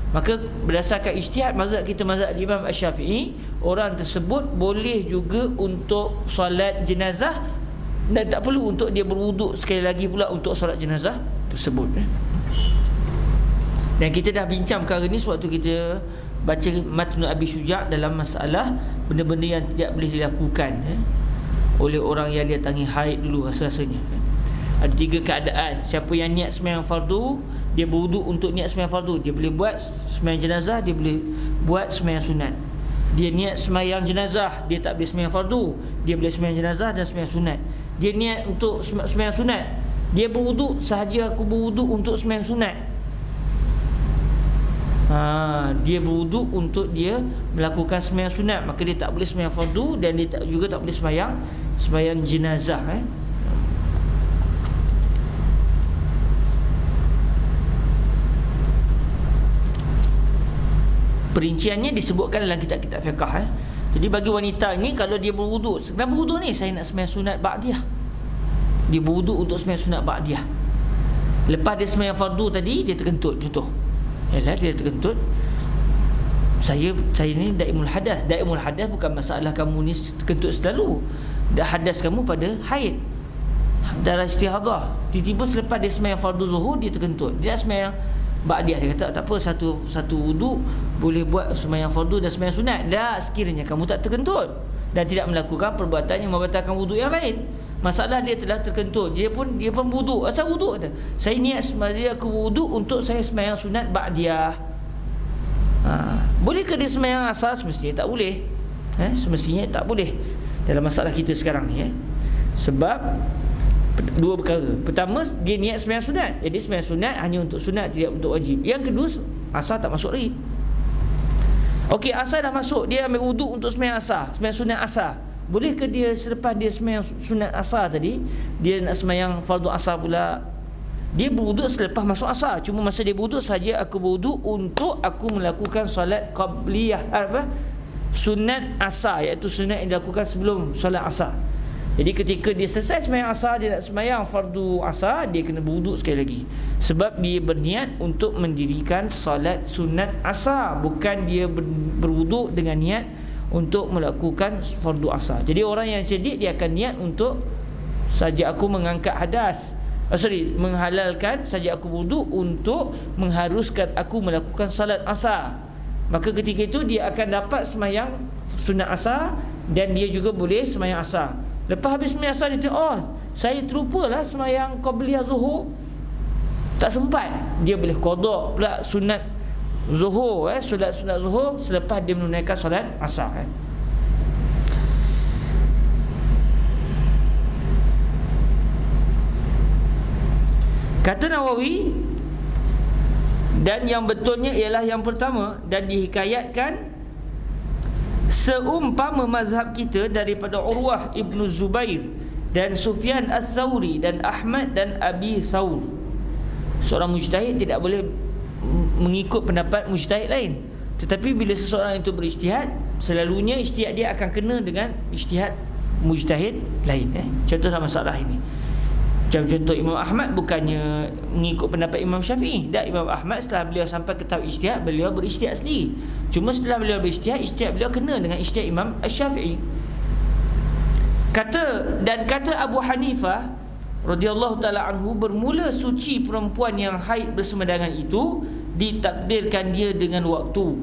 maka berdasarkan ijtihad mazhab kita, mazhab Imam Asy-Syafi'i, orang tersebut boleh juga untuk solat jenazah, dan tak perlu untuk dia berwuduk sekali lagi pula untuk solat jenazah tersebut. Dan kita dah bincang perkara ni sewaktu kita baca Matnu Abi Syuja' dalam masalah benda-benda yang tidak boleh dilakukan oleh orang yang dia tangi haid dulu rasa-rasanya. Ada 3 keadaan. Siapa yang niat sembahyang fardu, dia berwuduk untuk niat sembahyang fardu, dia boleh buat sembahyang jenazah, dia boleh buat sembahyang sunat. Dia niat sembahyang jenazah, dia tak boleh sembahyang fardu, dia boleh sembahyang jenazah dan sembahyang sunat. Dia niat untuk sembahyang sunat, dia berwuduk sahaja, aku berwuduk untuk sembahyang sunat. Dia berwuduk untuk dia melakukan sembahyang sunat, maka dia tak boleh sembahyang fardu, dan dia juga tak boleh sembahyang jenazah. Perinciannya disebutkan dalam kitab-kitab fiqh. Jadi bagi wanita ni, kalau dia berwuduk, kenapa berwuduk ni? Saya nak sembahyang sunat ba'diyah. Dia berwuduk untuk sembahyang sunat ba'diyah. Lepas dia sembahyang fardu tadi, dia terkentut, contoh. Dia terkentut. Saya ni daimul hadas. Daimul hadas bukan masalah kamu ni terkentut selalu. Dah hadas kamu pada haid, darah istihadah. Tiba-tiba selepas dia sembahyang fardu zuhur, dia terkentut. Dia sembahyang ba'diyah, dia kata tak apa, satu wuduk boleh buat sembahyang fardu dan sembahyang sunat. Dah, sekiranya kamu tak terkentut dan tidak melakukan perbuatan yang membatalkan wuduk yang lain. Masalah dia telah terkentut, dia pun wuduk. Asal wuduk? Kata, saya niat sembahyang, aku wuduk untuk saya sembahyang sunat ba'diyah. Bolehkah dia sembahyang asal? Semestinya tak boleh. Semestinya tak boleh dalam masalah kita sekarang ni. Sebab 2 perkara. Pertama, dia niat sembahyang sunat, jadi sembahyang sunat hanya untuk sunat, tidak untuk wajib. Yang kedua, asar tak masuk lagi. Okey, asar dah masuk, dia ambil wuduk untuk sembahyang asar, sembahyang sunat asar. bolehkah dia selepas dia sembahyang sunat asar tadi, dia nak sembahyang fardu asar pula? Dia berwuduk selepas masuk asar. Cuma masa dia berwuduk saja, aku berwuduk untuk aku melakukan solat qabliyah, sunat asar, iaitu sunat yang dilakukan sebelum solat asar. Jadi ketika dia selesai sembahyang asar, dia nak sembahyang fardu asar, dia kena berwuduk sekali lagi. Sebab dia berniat untuk mendirikan solat sunat asar, bukan dia berwuduk dengan niat untuk melakukan fardu asar. Jadi orang yang cerdik, dia akan niat untuk saja aku mengangkat hadas, menghalalkan saja aku berwuduk untuk mengharuskan aku melakukan solat asar. Maka ketika itu dia akan dapat sembahyang sunat asar dan dia juga boleh sembahyang asar. Lepas habis sembahyang asar, dia tengok, saya terlupalah sembahyang qabliyah zuhur, tak sempat. Dia boleh qada pula sunat zuhur, solat sunat zuhur selepas dia menunaikan solat asar. Kata Nawawi, dan yang betulnya ialah yang pertama, dan dihikayatkan seumpama mazhab kita daripada Urwah Ibnu Zubair dan Sufyan Ats-Tsauri dan Ahmad dan Abi Thawr. Seorang mujtahid tidak boleh mengikut pendapat mujtahid lain. Tetapi bila seseorang itu berijtihad, selalunya ijtihad dia akan kena dengan ijtihad mujtahid lain. Contoh dalam masalah ini, macam contoh Imam Ahmad bukannya mengikut pendapat Imam Syafi'i. Dan Imam Ahmad setelah beliau sampai ke tahap ijtihad, beliau berijtihad sendiri. Cuma setelah beliau berijtihad, ijtihad beliau kena dengan ijtihad Imam Syafi'i. Kata Abu Hanifah radhiyallahu taala anhu, bermula suci perempuan yang haid bersemedangan itu ditakdirkan dia dengan waktu.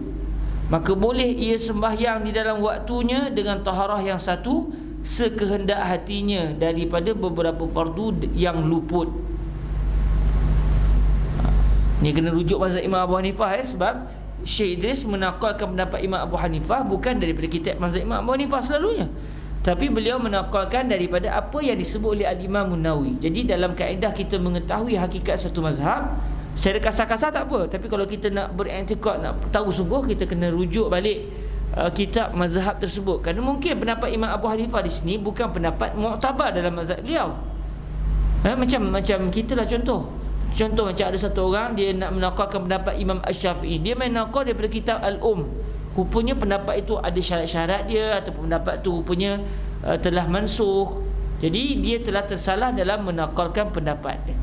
Maka boleh ia sembahyang di dalam waktunya dengan taharah yang satu, sekehendak hatinya daripada beberapa fardu yang luput. Ni kena rujuk mazhab Imam Abu Hanifah, sebab Syekh Idris menakalkan pendapat Imam Abu Hanifah bukan daripada kitab mazhab Imam Abu Hanifah selalunya, tapi beliau menakalkan daripada apa yang disebut oleh Al-Imam An-Nawawi. Jadi dalam kaedah kita mengetahui hakikat satu mazhab, secara kasar-kasar tak apa, tapi kalau kita nak beriktikad, nak tahu sungguh, kita kena rujuk balik kitab mazhab tersebut. Kerana mungkin pendapat Imam Abu Hanifah di sini bukan pendapat mu'tabar dalam mazhab beliau. Macam kita lah, contoh macam ada satu orang dia nak menakalkan pendapat Imam Asy-Syafi'i, dia main nakal daripada kitab Rupanya pendapat itu ada syarat-syarat dia, ataupun pendapat itu rupanya telah mansukh. Jadi dia telah tersalah dalam menakalkan pendapat dia.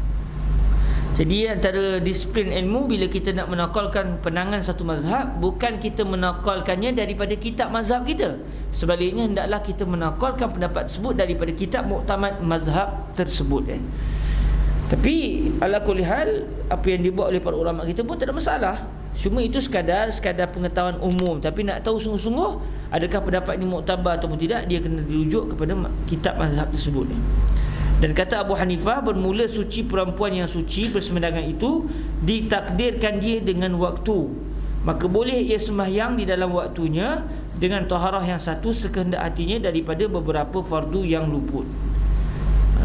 Jadi antara disiplin ilmu, bila kita nak menakalkan penangan satu mazhab, bukan kita menakalkannya daripada kitab mazhab kita. Sebaliknya hendaklah kita menakalkan pendapat tersebut daripada kitab muktamad mazhab tersebut. Tapi ala kulli hal, apa yang dibuat oleh para ulama kita pun tak ada masalah. Cuma itu sekadar pengetahuan umum. Tapi nak tahu sungguh-sungguh adakah pendapat ini muktabar ataupun tidak, dia kena dirujuk kepada kitab mazhab tersebut. Dan kata Abu Hanifah, bermula suci perempuan yang suci bersemedangan itu ditakdirkan dia dengan waktu. Maka boleh ia sembahyang di dalam waktunya dengan taharah yang satu, sekehendak hatinya daripada beberapa fardu yang luput.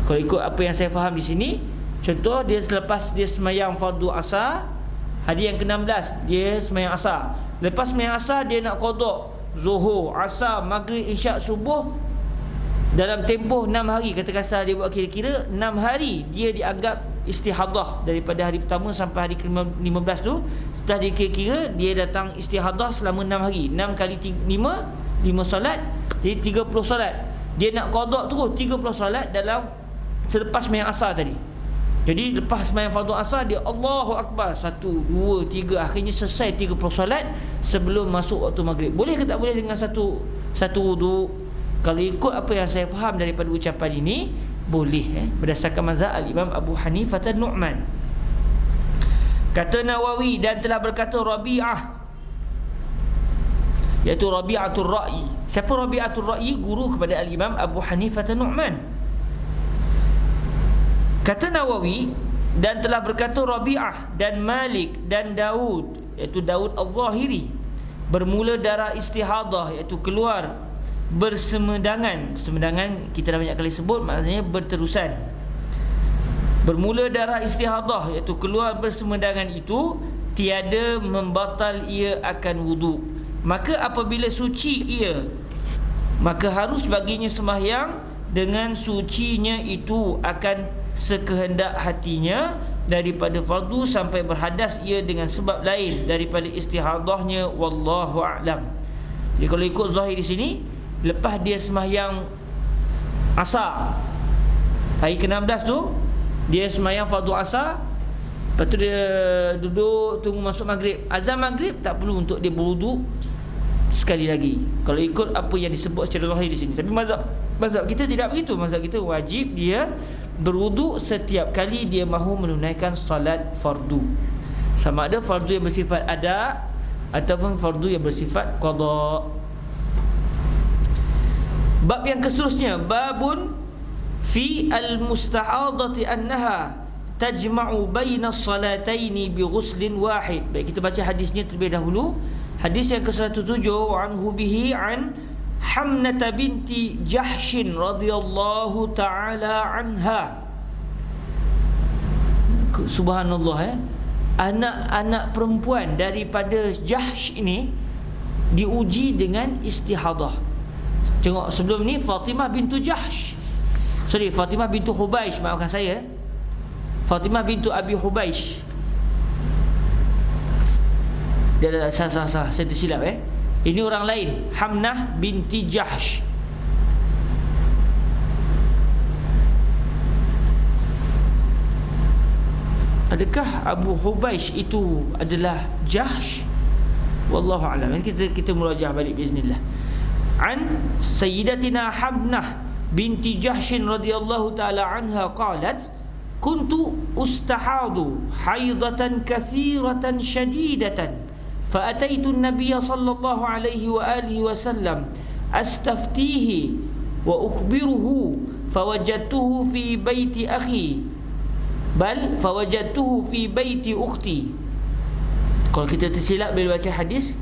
Kalau ikut apa yang saya faham di sini, contoh dia selepas dia sembahyang fardu asar, hari yang ke-16 dia sembahyang asar. Lepas sembahyang asar dia nak qada zuhur, asar, maghrib, isyak, subuh dalam tempoh 6 hari. Kata kasar dia buat kira-kira 6 hari dia dianggap istihadah daripada hari pertama sampai hari ke-15 tu. Setelah dia kira-kira, dia datang istihadah selama 6 hari. 6 kali 5 solat, jadi 30 solat. Dia nak qada terus 30 solat dalam selepas sembahyang asar tadi. Jadi lepas sembahyang fardu asar, dia Allahu Akbar 1, 2, 3, akhirnya selesai 30 solat sebelum masuk waktu maghrib. Boleh ke tak boleh dengan satu wuduk? Kalau ikut apa yang saya faham daripada ucapan ini, boleh, berdasarkan mazhab Al-Imam Abu Hanifah An-Nu'man. Kata Nawawi, dan telah berkata Rabi'ah, iaitu Rabi'atul Ra'i. Siapa Rabi'atul Ra'i? Guru kepada Al-Imam Abu Hanifah An-Nu'man. Kata Nawawi, dan telah berkata Rabi'ah dan Malik dan Daud, iaitu Daud Al-Zahiri, bermula darah istihadah, iaitu keluar bersemedangan. Semedangan kita dah banyak kali sebut, maksudnya berterusan. Bermula darah istihadah, iaitu keluar bersemedangan itu, tiada membatal ia akan wuduk. Maka apabila suci ia maka harus baginya sembahyang dengan sucinya itu akan sekehendak hatinya daripada fardu sampai berhadas ia dengan sebab lain daripada istihadahnya, wallahu a'lam. Jadi kalau ikut zahir di sini, lepas dia sembahyang asar hari ke-16 tu, dia sembahyang fardu asar, lepas tu dia duduk tunggu masuk maghrib. Azan maghrib tak perlu untuk dia berwuduk sekali lagi, kalau ikut apa yang disebut secara zahir di sini. Tapi mazhab kita tidak begitu. Mazhab kita wajib dia berwuduk setiap kali dia mahu menunaikan solat fardu, sama ada fardu yang bersifat ada ataupun fardu yang bersifat qada. Bab yang seterusnya, babun fi al-mustahadati annaha tajma'u baina as-salataini bi ghuslin wahid. Baik, kita baca hadisnya terlebih dahulu. Hadis yang ke-107, anhu bihi an Hamnah binti Jahshin radhiyallahu ta'ala anha. Subhanallah, anak-anak perempuan daripada Jahsh ini diuji dengan istihadah. Tengok sebelum ni Fatimah bintu Jahsh, Fatimah bintu Hubaish, maafkan saya, Fatimah bintu Abi Hubaish. Dia dah salah, saya tersilap Ini orang lain, Hamnah binti Jahsh. Adakah Abu Hubaish itu adalah Jahsh? Wallahu a'lam. Kita murajah balik biiznillah. An Sayyidatina Hamnah binti Jahsh radhiyallahu ta'ala anha qalat kuntu ustahadu haidatan kathiratan shadidatan فأتيت النبي صلى الله عليه وآله وسلم أستفتيه وأخبره فوجدته في بيت أخي فوجدته في بيت أختي. Kalau kita tersilap bila baca hadis,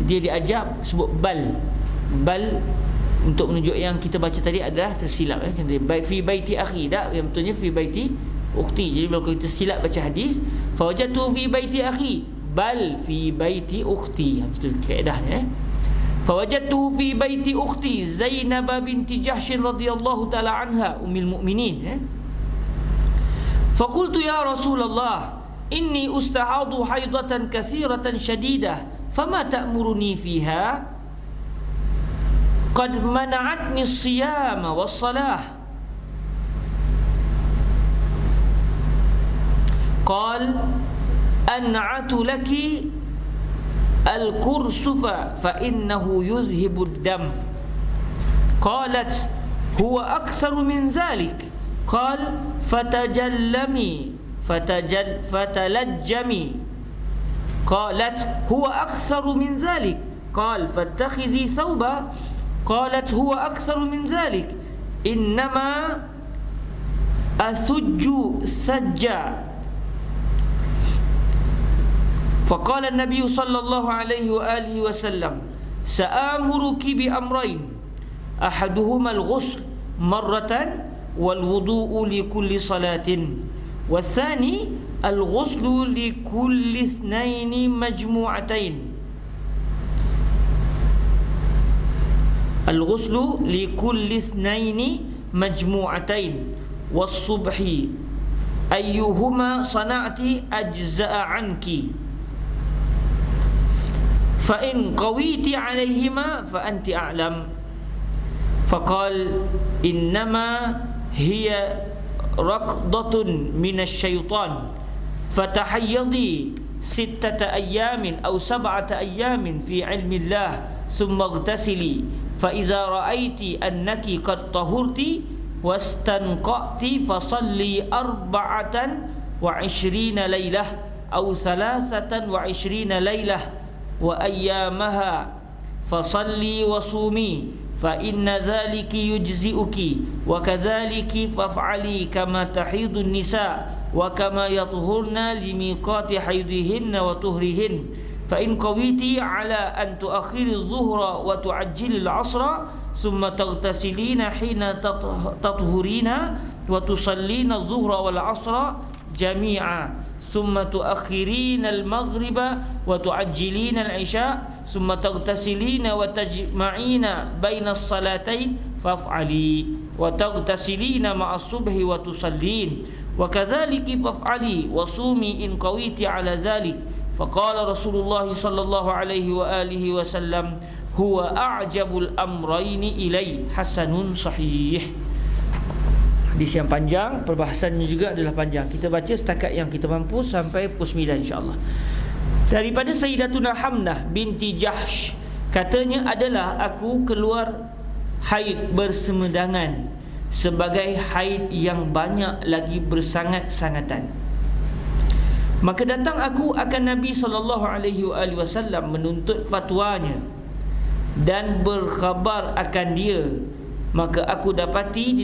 dia diajar sebut bal untuk menunjuk yang kita baca tadi adalah tersilap fi baiti akhi, tak, yang betulnya fi baiti ukhti. Jadi kalau kita silap baca hadis, fawajadtu fi baiti akhi bal fi baiti ukhti, betul kaedahnya. Fawajadtu fi baiti ukhti Zainab binti Jahsh radhiyallahu taala anha ummul mukminin. Faqultu ya Rasulullah inni ustahadu haidatan kathiratan shadidah fama ta'muruni fiha qad mana'atni as-siyama was-salah. Qal an'atu laki al-kursufa fa innahu yuzhibu ad-dam. Qalat huwa aktsaru min dhalik. Qal fatalajjami. Qalat huwa aktsaru min dhalik. Qal fattakhidhi thawba. Qalat huwa aktsaru min dhalik. Innama asujju sajja. فقال النبي صلى الله عليه وآله وسلم سآمرك بأمرين أحدهما الغسل مرة والوضوء لكل صلاة والثاني الغسل لكل اثنين مجموعتين. الغسل لكل اثنين مجموعتين والصبح أيهما صنعت أجزأ عنك فإن قويت عليهما فأنت أعلم. فقال إنما هي ركضة من الشيطان فتحيضي 6 أيام أو 7 أيام في علم الله ثم اغتسلي فإذا رأيت أنك قد طهرت واستنقأت فصلي 24 ليلة أو 23 ليلة وأيامها فصلي وصومي فإن ذلك يجزئك وكذلك فافعلي كما تحيض النساء وكما يطهرن لميقات حيضهن وطهرهن فإن قويت على أن تؤخري الظهر وتعجلي العصر ثم تغتسلين حين تطهرين وتصلين الظهر والعصر jami'a thumma tuakhirina al-maghriba wa tuajjilina al-isya thumma taghtasilina wa tajma'ina baina as-salatain faf'ali wa taghtasilina ma'a as-subhi wa tusallin wa kadzalika faf'ali wa sumi in qawiti 'ala dhalik. Faqala Rasulullah sallallahu alaihi wa alihi wasallam huwa a'jabul amrayni ilai hasanun sahih. Hadis yang panjang, perbahasannya juga adalah panjang. Kita baca setakat yang kita mampu sampai pukul 9 insya-Allah. Daripada Sayyidatuna Hamnah binti Jahsh, katanya adalah aku keluar haid bersemedangan sebagai haid yang banyak lagi bersangat-sangatan. Maka datang aku akan Nabi SAW menuntut fatwanya dan berkhabar akan dia. Maka aku dapati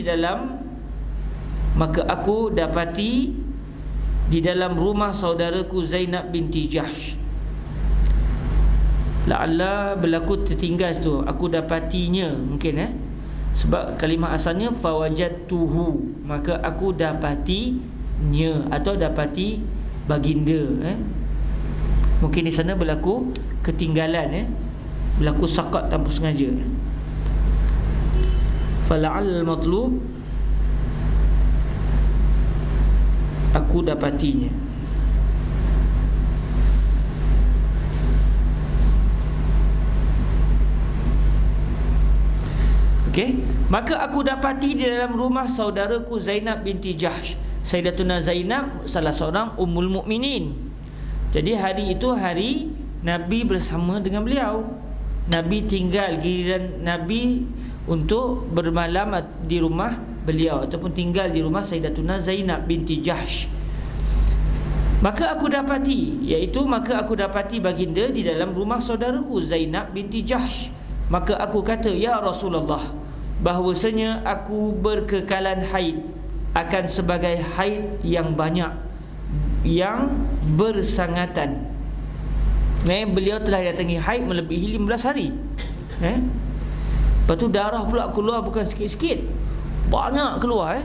di dalam rumah saudaraku Zainab binti Jahsh. La'alla berlaku tertinggal tu, aku dapatinya mungkin sebab kalimah asalnya fawajadtuhu, maka aku dapatinya atau dapati baginda. Mungkin di sana berlaku ketinggalan, berlaku sakat tanpa sengaja. Fala'al matlub, aku dapatinya. Okey, maka aku dapati di dalam rumah saudaraku Zainab binti Jahsh. Sayyidatuna Zainab salah seorang ummul mukminin. Jadi hari itu hari Nabi bersama dengan beliau. Nabi tinggal, giliran Nabi untuk bermalam di rumah beliau ataupun tinggal di rumah Sayyidatuna Zainab binti Jahsh. Maka aku dapati baginda di dalam rumah saudaraku Zainab binti Jahsh. Maka aku kata, ya Rasulullah, bahwasanya aku berkekalan haid akan sebagai haid yang banyak, yang bersangatan. Beliau telah datangi haid melebihi 15 hari. Lepas tu darah pula keluar bukan sikit-sikit, banyak keluar.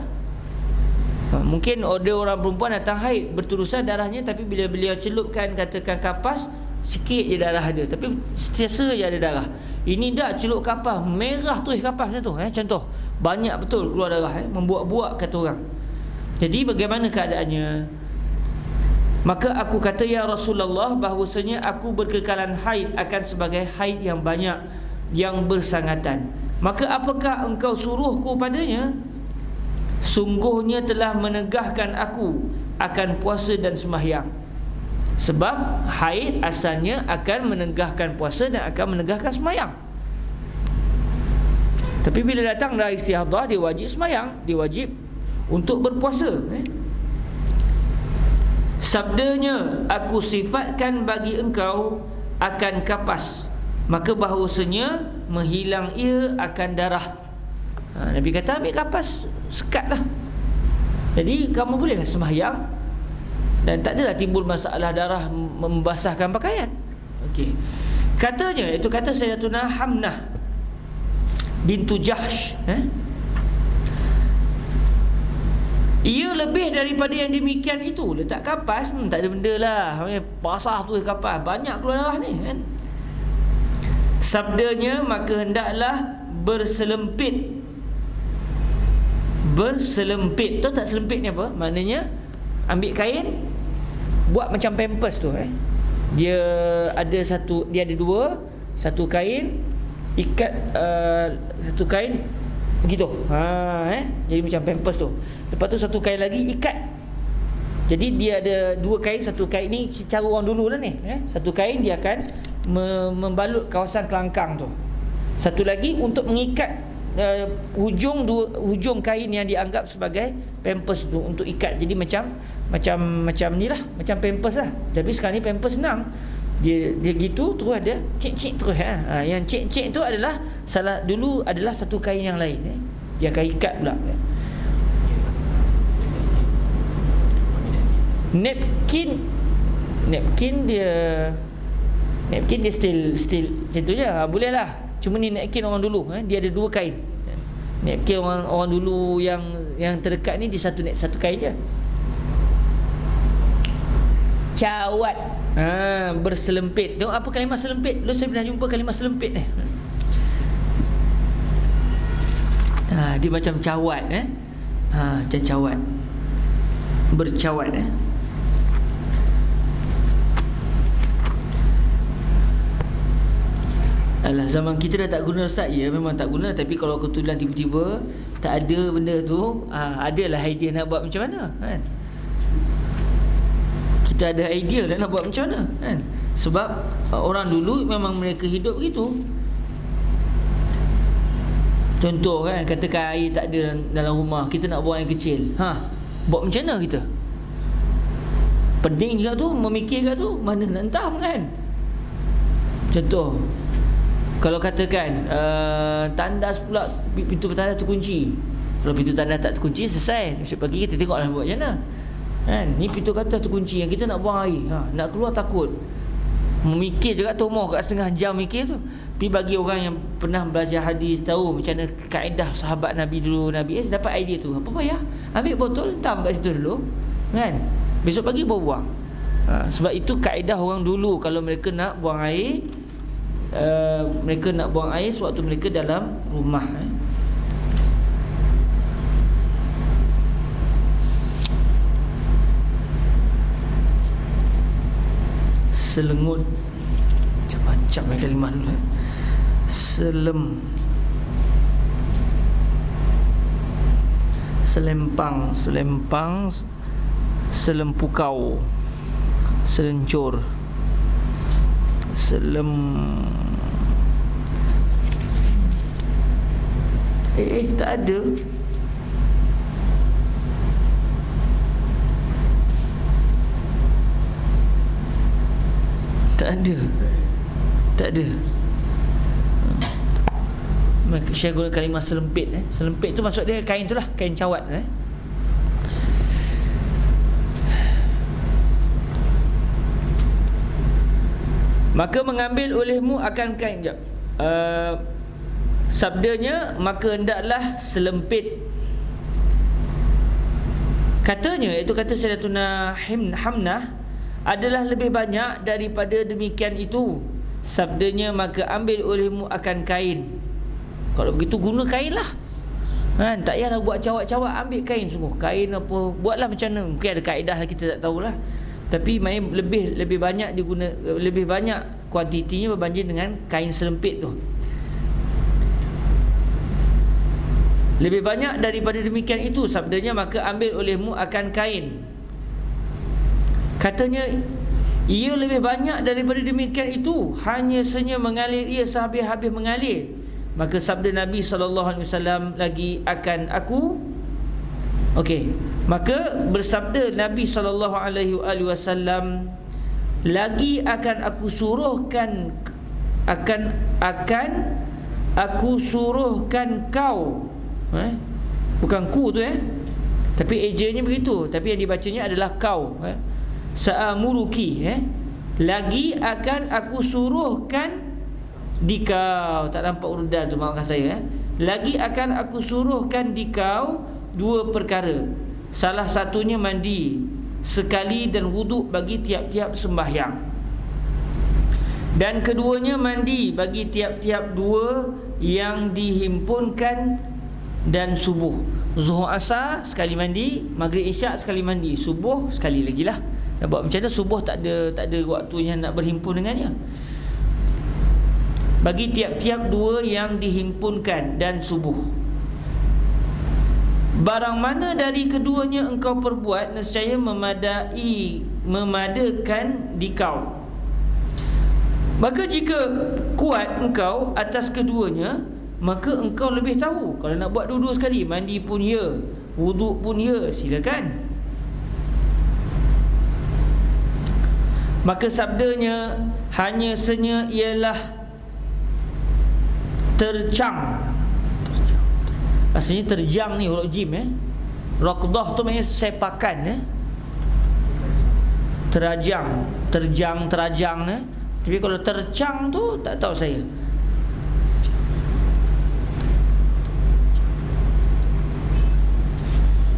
Mungkin ada orang perempuan datang haid berterusan darahnya, tapi bila beliau celupkan, katakan kapas, sikit je darah dia, tapi sentiasa je ada darah. Ini dah celup kapas, merah terus kapasnya tu. Contoh, banyak betul keluar darah, membuat-buat kata orang. Jadi bagaimana keadaannya? Maka aku kata, ya Rasulullah, bahwasanya aku berkekalan haid akan sebagai haid yang banyak, yang bersangatan. Maka apakah engkau suruhku padanya? Sungguhnya telah menegahkan aku akan puasa dan sembahyang. Sebab haid asalnya akan menegahkan puasa dan akan menegahkan sembahyang. Tapi bila datang dah istihadah, dia wajib sembahyang, dia wajib untuk berpuasa. Sabdanya, aku sifatkan bagi engkau akan kapas, maka bahawasanya menghilang ia akan darah. Nabi kata, ambil kapas, sekatlah. Jadi kamu bolehlah sembahyang dan tak adalah timbul masalah darah membasahkan pakaian. Okey. Katanya, itu kata Sayyidatuna Hamnah bintu Jahsh, ia lebih daripada yang demikian itu. Letak kapas, tak ada benda lah, basah tu kapas, banyak keluar darah ni kan. Sabdanya, maka hendaklah berselempit. Berselempit, tahu tak selempit ni apa? Maknanya ambil kain, buat macam pampers tu. Dia ada dua, satu kain ikat, satu kain begitu. Jadi macam pampers tu. Lepas tu satu kain lagi ikat. Jadi dia ada dua kain, satu kain ni cara orang dulu lah ni. Satu kain dia akan membalut kawasan kelangkang tu. Satu lagi untuk mengikat hujung kain yang dianggap sebagai pampers tu untuk ikat. Jadi macam ni lah, macam pampers lah. Tapi sekarang ni pampers senang. Dia gitu terus ada cek-cek terus. Yang cek-cek tu adalah dulu adalah satu kain yang lain. Dia akan ikat pula. Napkin dia still macam tu je. Boleh lah. Cuma ni napkin orang dulu, dia ada dua kain. Napkin orang dulu yang terdekat ni dia satu kain je. Cawat. Berselempit. Tengok apa kalimah selempit? Dulu saya pernah jumpa kalimah selempit ni. Dia macam cawat macam cawat. Bercawat Alah, zaman kita dah tak guna Ustaz. Ya, memang tak guna. Tapi kalau kebetulan tiba-tiba tak ada benda tu, adalah idea nak buat macam mana kan? Kita ada idea dah nak buat macam mana kan? Sebab orang dulu memang mereka hidup begitu. Contoh kan, katakan air tak ada dalam rumah, kita nak buang air kecil. Buat macam mana kita? Pening juga tu, memikir juga tu, mana nak entam kan? Contoh, kalau katakan tandas pula, pintu tandas terkunci. Kalau pintu tandas tak terkunci, selesai. Esok pagi kita tengoklah buat macam mana kan? Ni pintu katas terkunci, yang kita nak buang air, nak keluar takut. Memikir juga tomoh kat setengah jam mikir tu. Tapi bagi orang yang pernah belajar hadis, tahu macam mana kaedah sahabat Nabi dulu, Nabi dapat idea tu. Apa payah? Ambil botol, hentam kat situ dulu kan? Besok pagi baru buang. Sebab itu kaedah orang dulu kalau mereka nak buang air, mereka nak buang air sewaktu mereka dalam rumah. Selengut, macam-macam kalimah dulu. Selempang, selempukau, selencur, tak ada. Tak ada. Saya guna kalimah selempit. Selempit tu maksud dia kain tu lah, kain cawat. Maka mengambil olehmu akan kain. Sabdanya, maka hendaklah selempit. Katanya, iaitu kata Sayyidatuna Hamnah, adalah lebih banyak daripada demikian itu. Sabdanya, maka ambil olehmu akan kain. Kalau begitu guna kain lah kan? Tak payahlah buat cawat-cawat, ambil kain sungguh. Kain apa, buatlah macam mana. Mungkin ada kaedah kita tak tahulah. Tapi lebih banyak diguna, lebih banyak kuantitinya berbanding dengan kain selempit tu. Lebih banyak daripada demikian itu, sabdanya, maka ambil olehmu akan kain. Katanya, ia lebih banyak daripada demikian itu, hanya saja mengalir ia sehabis-habis mengalir. Maka sabda Nabi SAW lagi akan aku. Maka bersabda Nabi SAW, lagi akan aku suruhkan, akan aku suruhkan kau. Bukan ku tu tapi ejanya begitu, tapi yang dibacanya adalah kau. Sa'amuruki, lagi akan aku suruhkan dikau. Tak nampak urudan tu, maafkan saya. Lagi akan aku suruhkan dikau dua perkara. Salah satunya mandi sekali dan wuduk bagi tiap-tiap sembahyang, dan keduanya mandi bagi tiap-tiap dua yang dihimpunkan dan subuh. Zuhur asar sekali mandi, maghrib isyak sekali mandi, subuh sekali lagi lah. Nak buat macam mana? Subuh tak ada waktunya nak berhimpun dengannya. Bagi tiap-tiap dua yang dihimpunkan dan subuh. Barang mana dari keduanya engkau perbuat, nescaya memadakan dikau. Maka jika kuat engkau atas keduanya, maka engkau lebih tahu. Kalau nak buat dua-dua sekali, mandi pun ya, wuduk pun ya, silakan. Maka sabdanya, hanya senya ialah tercang. Asalnya terjang ni huruf jim Raqdah tu maknanya sepakan terajang, terajang Tapi kalau tercang tu tak tahu saya.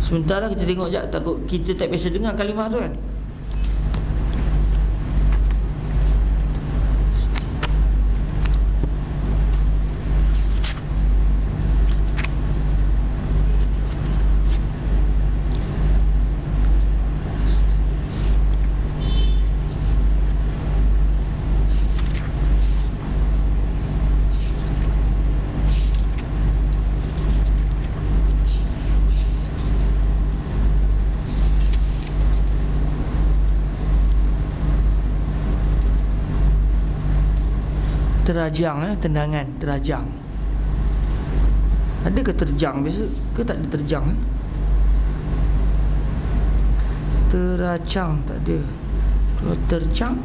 Sementara kita tengok sekejap, takut kita tak biasa dengar kalimah tu kan. Terajang, tendangan, terajang. Ada ke terjang biasa ke tak ada terjang? Terajang tak ada. Kalau terjang,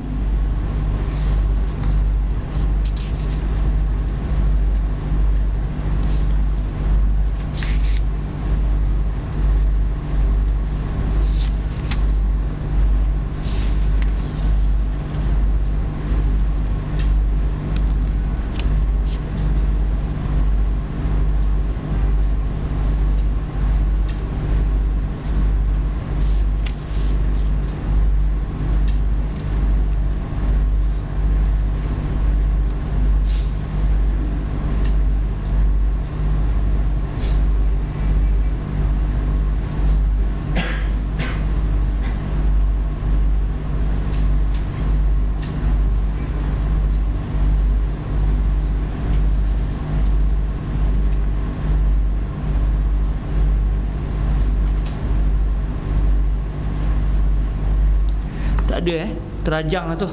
tak ada terajang lah tu.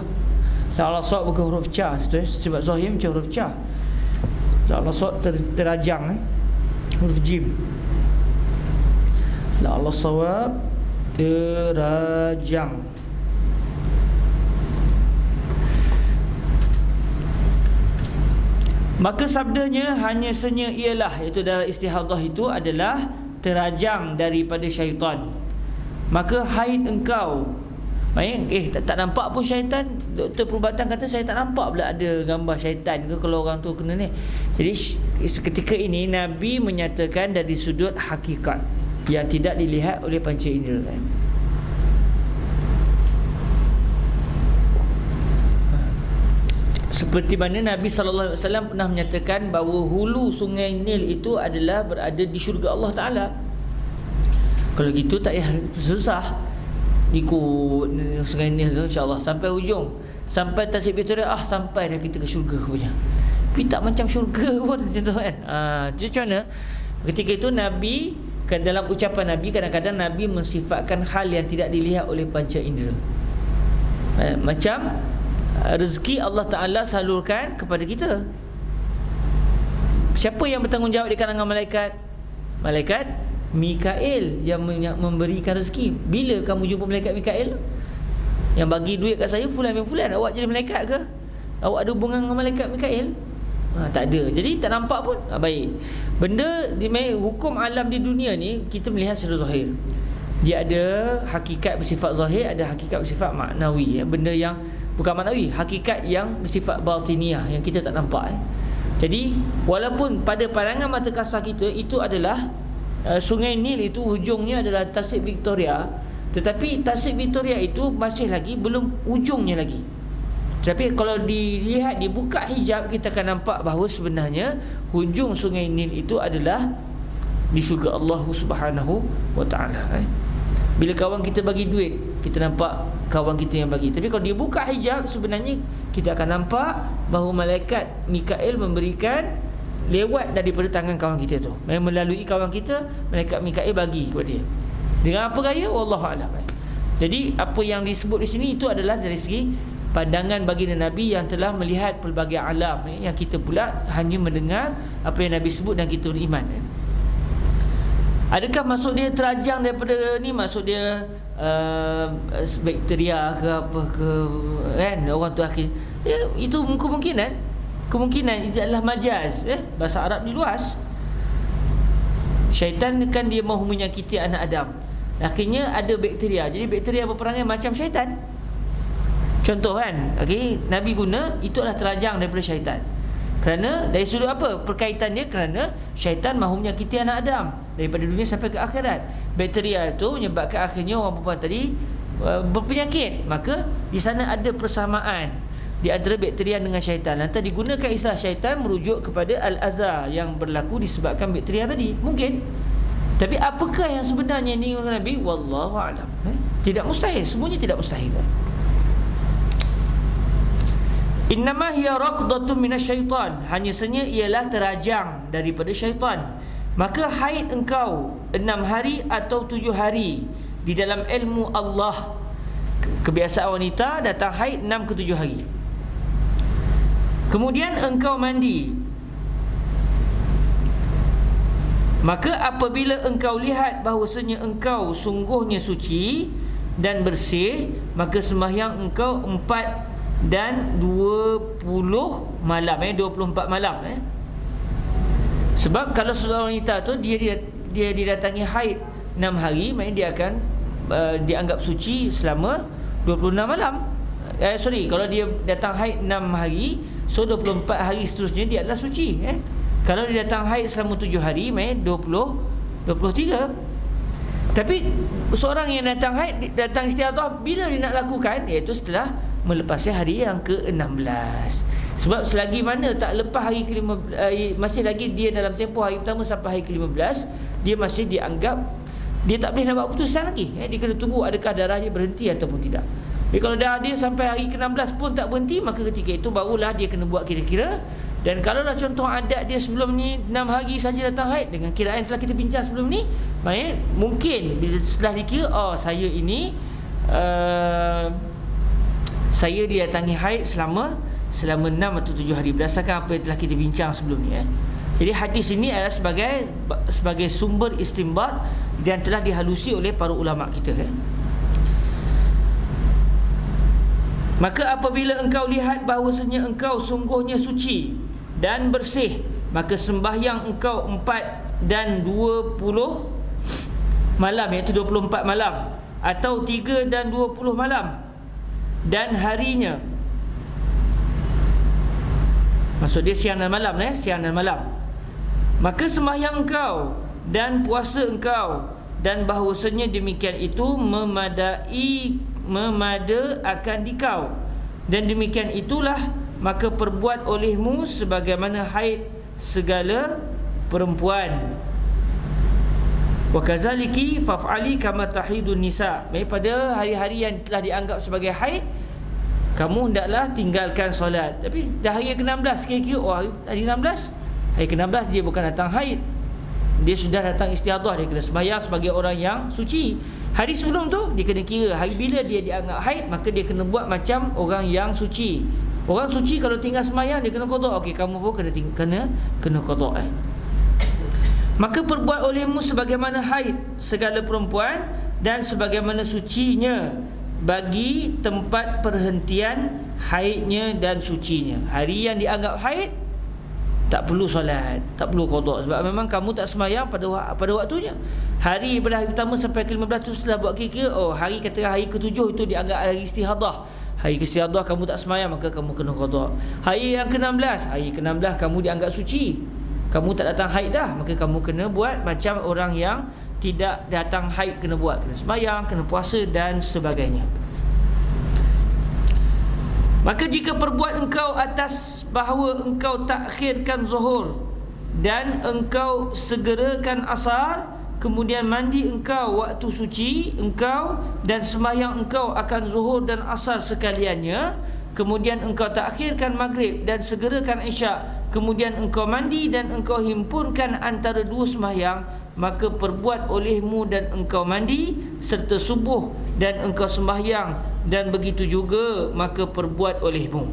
La sod bukan huruf ca tu sebab zahir macam huruf ca. La sod terajang huruf jim. La sawab terajang. Maka sabdanya hanya senya ialah, iaitu dalam istihadah itu adalah terajang daripada syaitan. Maka haid engkau, baik, tak nampak pun syaitan. Doktor perubatan kata saya tak nampak pula ada gambar syaitan ke kalau orang tu kena ni. Jadi seketika ini Nabi menyatakan dari sudut hakikat yang tidak dilihat oleh panca indera kan. Seperti mana Nabi SAW pernah menyatakan bahawa hulu sungai Nil itu adalah berada di syurga Allah Ta'ala. Kalau gitu tak payah susah ikut sungai Nil tu, insyaAllah sampai hujung, sampai Tasik Victoria, sampai dah kita ke syurga punya. Tapi tak macam syurga pun macam tu kan. Macam mana ketika itu Nabi, dalam ucapan Nabi, kadang-kadang Nabi mensifatkan hal yang tidak dilihat oleh panca indera. Macam rezeki Allah Ta'ala salurkan kepada kita. Siapa yang bertanggungjawab di kalangan malaikat? Malaikat Mikail yang memberikan rezeki. Bila kamu jumpa malaikat Mikail yang bagi duit kat saya, fulan bin fulan, awak jadi malaikat ke? Awak ada hubungan dengan malaikat Mikail? Tak ada. Jadi tak nampak pun. Baik. Benda hukum alam di dunia ni kita melihat secara zahir. Dia ada hakikat bersifat zahir, ada hakikat bersifat maknawi. Benda yang bukan maknawi, hakikat yang bersifat batiniah yang kita tak nampak. Jadi walaupun pada pandangan mata kasar kita itu adalah Sungai Nil itu hujungnya adalah Tasik Victoria, tetapi Tasik Victoria itu masih lagi belum ujungnya lagi. Tapi kalau dilihat, dibuka hijab, kita akan nampak bahawa sebenarnya hujung Sungai Nil itu adalah di syurga Allah Subhanahu wa Ta'ala. Bila kawan kita bagi duit, kita nampak kawan kita yang bagi. Tapi kalau dibuka hijab, sebenarnya kita akan nampak bahawa malaikat Mikail memberikan lewat daripada tangan kawan kita tu. Melalui kawan kita, malaikat Mikail bagi kepada dia. Dengan apa gaya? Wallahualam. Jadi apa yang disebut di sini itu adalah dari segi pandangan baginda Nabi yang telah melihat pelbagai alam, yang kita pula hanya mendengar apa yang Nabi sebut dan kita beriman. Adakah maksud dia terajang daripada ni, maksud dia bakteria ke apa ke kan, orang tu akhir itu kemungkinan itu adalah majaz. Bahasa Arab ni luas. Syaitan kan dia mahu menyakiti anak Adam, akhirnya ada bakteria. Jadi bakteria berperangai macam syaitan. Contoh kan, Nabi guna itu adalah terajang daripada syaitan. Kerana dari sudut apa perkaitan dia? Kerana syaitan mahu menyakiti anak Adam daripada dunia sampai ke akhirat. Bakteria itu menyebabkan akhirnya orang perempuan tadi berpenyakit. Maka di sana ada persamaan di antara bakteria dengan syaitan. Lantas digunakan istilah syaitan merujuk kepada al-azza yang berlaku disebabkan bakteria tadi. Mungkin. Tapi apakah yang sebenarnya ni Nabi? Wallahu a'lam. Tidak mustahil, semuanya tidak mustahil. Innama hiya raqdatun minasyaitan, hanya saja ialah terajang daripada syaitan. Maka haid engkau 6 hari atau 7 hari. Di dalam ilmu Allah, kebiasaan wanita datang haid 6 ke 7 hari. Kemudian engkau mandi. Maka apabila engkau lihat bahawasanya engkau sungguhnya suci dan bersih, maka sembahyang engkau 4 dan 20 malam 24 malam. Sebab kalau seorang wanita tu dia didatangi haid 6 hari, maknanya dia akan dianggap suci selama 26 malam. Kalau dia datang haid 6 hari, so 24 hari seterusnya dia adalah suci. Kalau dia datang haid selama 7 hari, maknanya 23. Tapi seorang yang datang haid, datang istihadah, bila dia nak lakukan, iaitu setelah melepasi hari yang ke-16. Sebab selagi mana tak lepas hari ke-15, masih lagi dia dalam tempoh hari pertama sampai hari ke-15, dia masih dianggap, dia tak boleh nak buat keputusan lagi. Dia kena tunggu adakah darah dia berhenti ataupun tidak. Jadi kalau dah dia sampai hari ke-16 pun tak berhenti, maka ketika itu barulah dia kena buat kira-kira. Dan kalaulah contoh adat dia sebelum ni 6 hari saja datang haid, dengan kiraan telah kita bincang sebelum ni, maknanya mungkin bila setelah dikira, saya ini saya didatangi haid selama 6 atau 7 hari, berdasarkan apa yang telah kita bincang sebelum ni. Jadi hadis ini adalah sebagai sumber istinbat dan telah dihalusi oleh para ulama kita. Maka apabila engkau lihat bahawasanya engkau sungguhnya suci dan bersih, maka sembahyang engkau 4 dan 20 malam, iaitu 24 malam, atau 3 dan 20 malam, dan harinya. Maksud dia siang dan malam, siang dan malam. Maka sembahyang engkau dan puasa engkau, dan bahawasanya demikian itu memada akan dikau, dan demikian itulah maka perbuat olehmu sebagaimana haid segala perempuan. Wa kazaliki faf'ali kama tahidun nisa. Pada hari-hari yang telah dianggap sebagai haid, kamu hendaklah tinggalkan solat. Tapi dah hari ke-16, kira-kira hari 16, hari ke-16 dia bukan datang haid, dia sudah datang istihadah, dia kena sembahyang sebagai orang yang suci. Hari sebelum tu dia kena kira hari bila dia dianggap haid, maka dia kena buat macam orang yang suci. Orang suci kalau tinggal sembahyang dia kena qada. Okey, kamu pun kena qada. Maka perbuat olehmu sebagaimana haid segala perempuan, dan sebagaimana sucinya bagi tempat perhentian haidnya dan sucinya. Hari yang dianggap haid tak perlu solat, tak perlu qada, sebab memang kamu tak sembahyang pada waktunya. Hari pada hari pertama sampai ke-15 tu setelah buat kira, hari ke-7 itu dianggap hari istihadah. Hari ke-istihadah kamu tak sembahyang, maka kamu kena qada. Hari yang ke-16 kamu dianggap suci, kamu tak datang haid dah, maka kamu kena buat macam orang yang tidak datang haid kena buat, kena sembahyang, kena puasa dan sebagainya. Maka jika perbuat engkau atas bahawa engkau takhirkan zuhur dan engkau segerakan asar, kemudian mandi engkau waktu suci engkau dan sembahyang engkau akan zuhur dan asar sekaliannya, kemudian engkau takhirkan maghrib dan segerakan isyak, kemudian engkau mandi dan engkau himpunkan antara dua sembahyang, maka perbuat olehmu dan engkau mandi serta subuh dan engkau sembahyang, dan begitu juga maka perbuat olehmu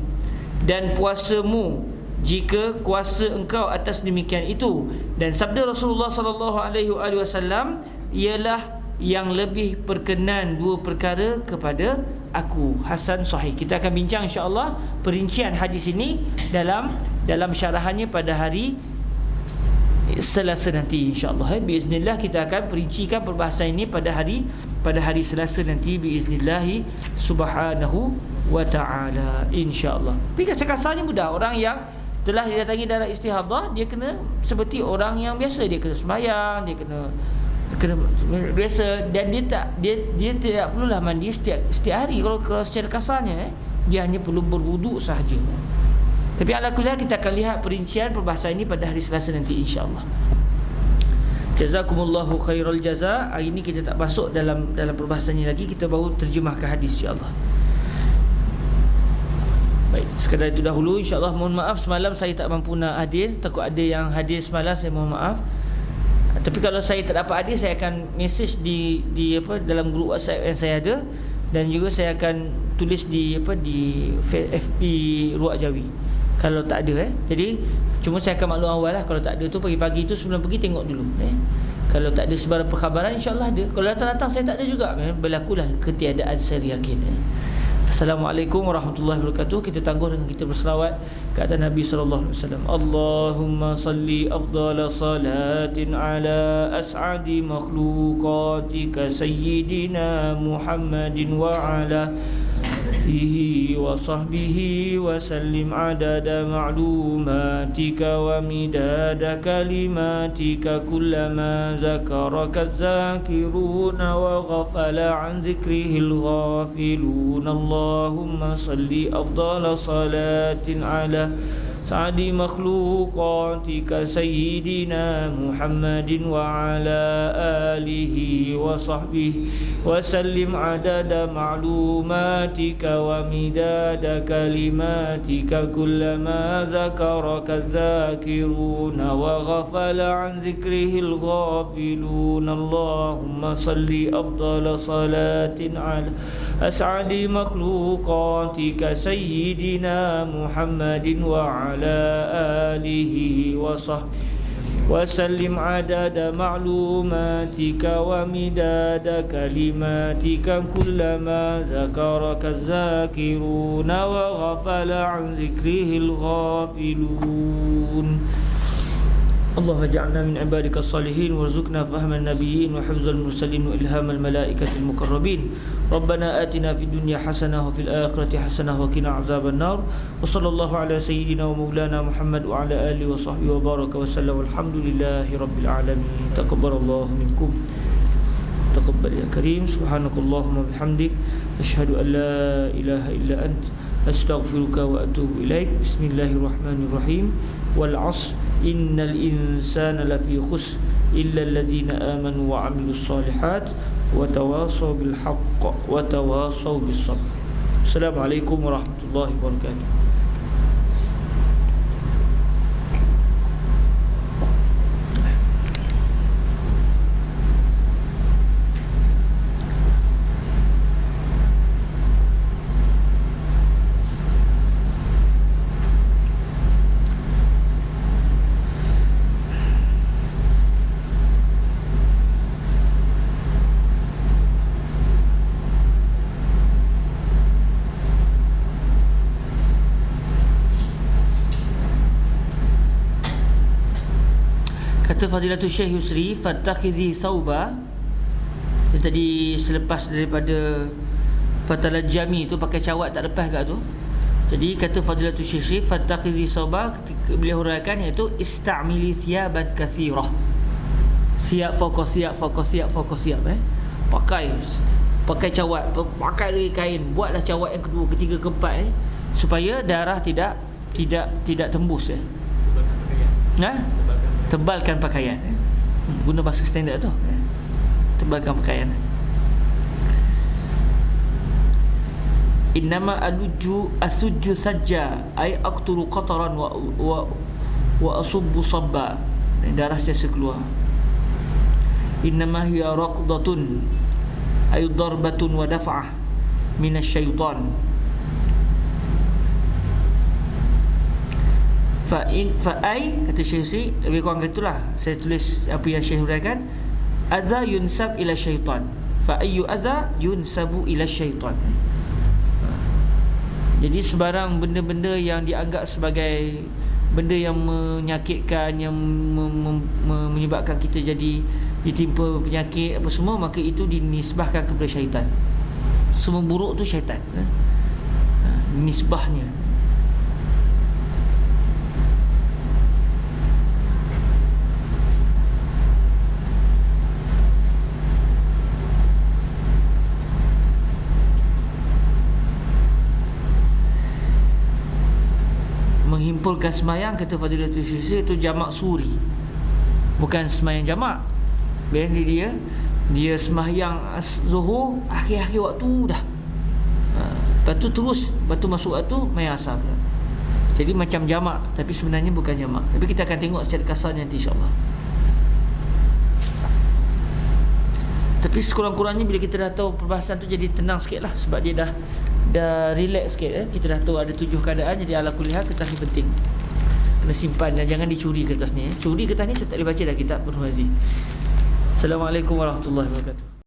dan puasamu jika kuasa engkau atas demikian itu. Dan sabda Rasulullah sallallahu alaihi wasallam ialah yang lebih berkenan dua perkara kepada aku. Hasan sahih. Kita akan bincang insya-Allah perincian hadis ini dalam syarahannya pada hari Selasa nanti insya-Allah. Biiznillah kita akan perincikan perbahasan ini pada hari Selasa nanti biiznillah subhanahu wa taala insya-Allah. Tapi kasar-kasarnya mudah, orang yang telah didatangi darah istihadah, dia kena seperti orang yang biasa, dia kena sembahyang, dia kena biasa, dan dia tidak perlulah mandi setiap hari. Kalau secara kasarnya dia hanya perlu berwuduk sahaja. Tapi ala kulli hal kita akan lihat perincian perbahasan ini pada hari Selasa nanti insya-Allah. Jazakumullahu khairal jaza. Hari ini kita tak masuk dalam perbahasan ini lagi, kita baru terjemahkan hadis insya-Allah. Baik, sekadar itu dahulu insya-Allah. Mohon maaf semalam saya tak mampu nak hadir, takut ada yang hadir semalam, saya mohon maaf. Tapi kalau saya tak dapat hadir, saya akan message di dalam grup WhatsApp yang saya ada, dan juga saya akan tulis di FB Ruak Jawi. Kalau tak ada Jadi cuma saya akan maklum awal lah. Kalau tak ada tu pagi-pagi tu sebelum pergi tengok dulu Kalau tak ada sebarang perkhabaran, insya-Allah ada. Kalau datang-datang saya tak ada juga, berlakulah ketiadaan saya yakin. Assalamualaikum warahmatullahi wabarakatuh. Kita tangguh dengan kita berselawat ke atas Nabi sallallahu alaihi wasallam. Allahumma salli afdala salatin ala as'adi makhluqatika sayyidina Muhammadin wa ala alihi wa sahbihi wa sallim adada ma'lumatika wa midada kalimatika kullama zakaraka zakiruna wa ghafala an zikrihil ghafilun. Allahumma salli afdala salatin ala sa'di makhluqatika sayyidina Muhammadin wa ala alihi wa sahbihi wa sallim adada ma'lumatika wa midada kalimatika kullama zakaraka zakiruna wa ghafala an zikrihil ghafilun. Allahumma salli afdala salatin ala as'adi makhluqatika sayyidina Muhammadin wa ala alihi wa sahbihi wa sallim adada ma'lumatika wa midada kalimatika kullama zakaraka zakiruna wa ghafala an zikrihil ghafilun. اللهم اجعلنا من عبادك الصالحين وارزقنا فهم النبيين وحفظ المرسلين وإلهام الملائكة المقربين. ربنا آتنا في الدنيا حسنة وفي الآخرة حسنة وقنا عذاب النار. وصلى الله على سيدنا ومولانا محمد وعلى آله وصحبه وبارك وسلم. والحمد لله رب العالمين. تقبل الله منكم تقبل يا كريم. سبحانك اللهم وبحمدك أشهد أن لا إله إلا أنت أستغفرك وأتوب إليك. بسم الله الرحمن الرحيم. والعصر إن الإنسان لفي خسر إلا الذين آمنوا وعملوا الصالحات وتواصوا بالحق وتواصوا بالصبر. السلام عليكم ورحمة الله وبركاته. Kata Fadilatul Syekh Yusri, fattakhizi sauba. Tadi selepas daripada fatalajami tu pakai cawat tak lepas kat tu. Jadi kata Fadilatul Syekh Yusri, fattakhizi sauba, beliau huraikan iaitu istamili thiyaban kathirah. Siap fokus siap fokus siap fokus siap pakai cawat, pakai lagi kain, buatlah cawat yang kedua, ketiga, keempat supaya darah tidak tembus tebalkan pakaian. Guna bahasa standard tu, tebalkan pakaian. Innama asujju sajja ay aqturu qataran wa asubbu sabba. Darah sentiasa keluar. Innama hiya raqdatun ay darbatun wa daf'ah minasyaitan. Fa'ai kata Syekh Yusri, lebih kurang itulah saya tulis apa yang Syekh huraikan. Adza yunsab ila syaitan. Fa'ayyu adza yunsabu ila syaitan. Jadi sebarang benda-benda yang dianggap sebagai benda yang menyakitkan, yang menyebabkan kita jadi ditimpa penyakit apa semua, maka itu dinisbahkan kepada syaitan. Semua buruk tu syaitan, nisbahnya. Menghimpulkan semayang, kata Fadilatul Syekh itu jamak suri, bukan semayang jamak. Dia semayang zuhur akhir-akhir waktu dah. Lepas tu terus, lepas tu masuk waktu mayang asar. Jadi macam jamak, tapi sebenarnya bukan jamak. Tapi kita akan tengok secara kasarnya nanti, insya-Allah. Tapi sekurang-kurangnya bila kita dah tahu perbahasan tu, jadi tenang sikit lah. Sebab dia dah dah relax sikit Kita dah tahu ada 7 keadaan. Jadi ala kulli hal kertas ni penting, kena simpan dan jangan dicuri kertas ni. Curi kertas ni saya tak boleh baca dah kitab Ibn Hazmi. Assalamualaikum warahmatullahi wabarakatuh.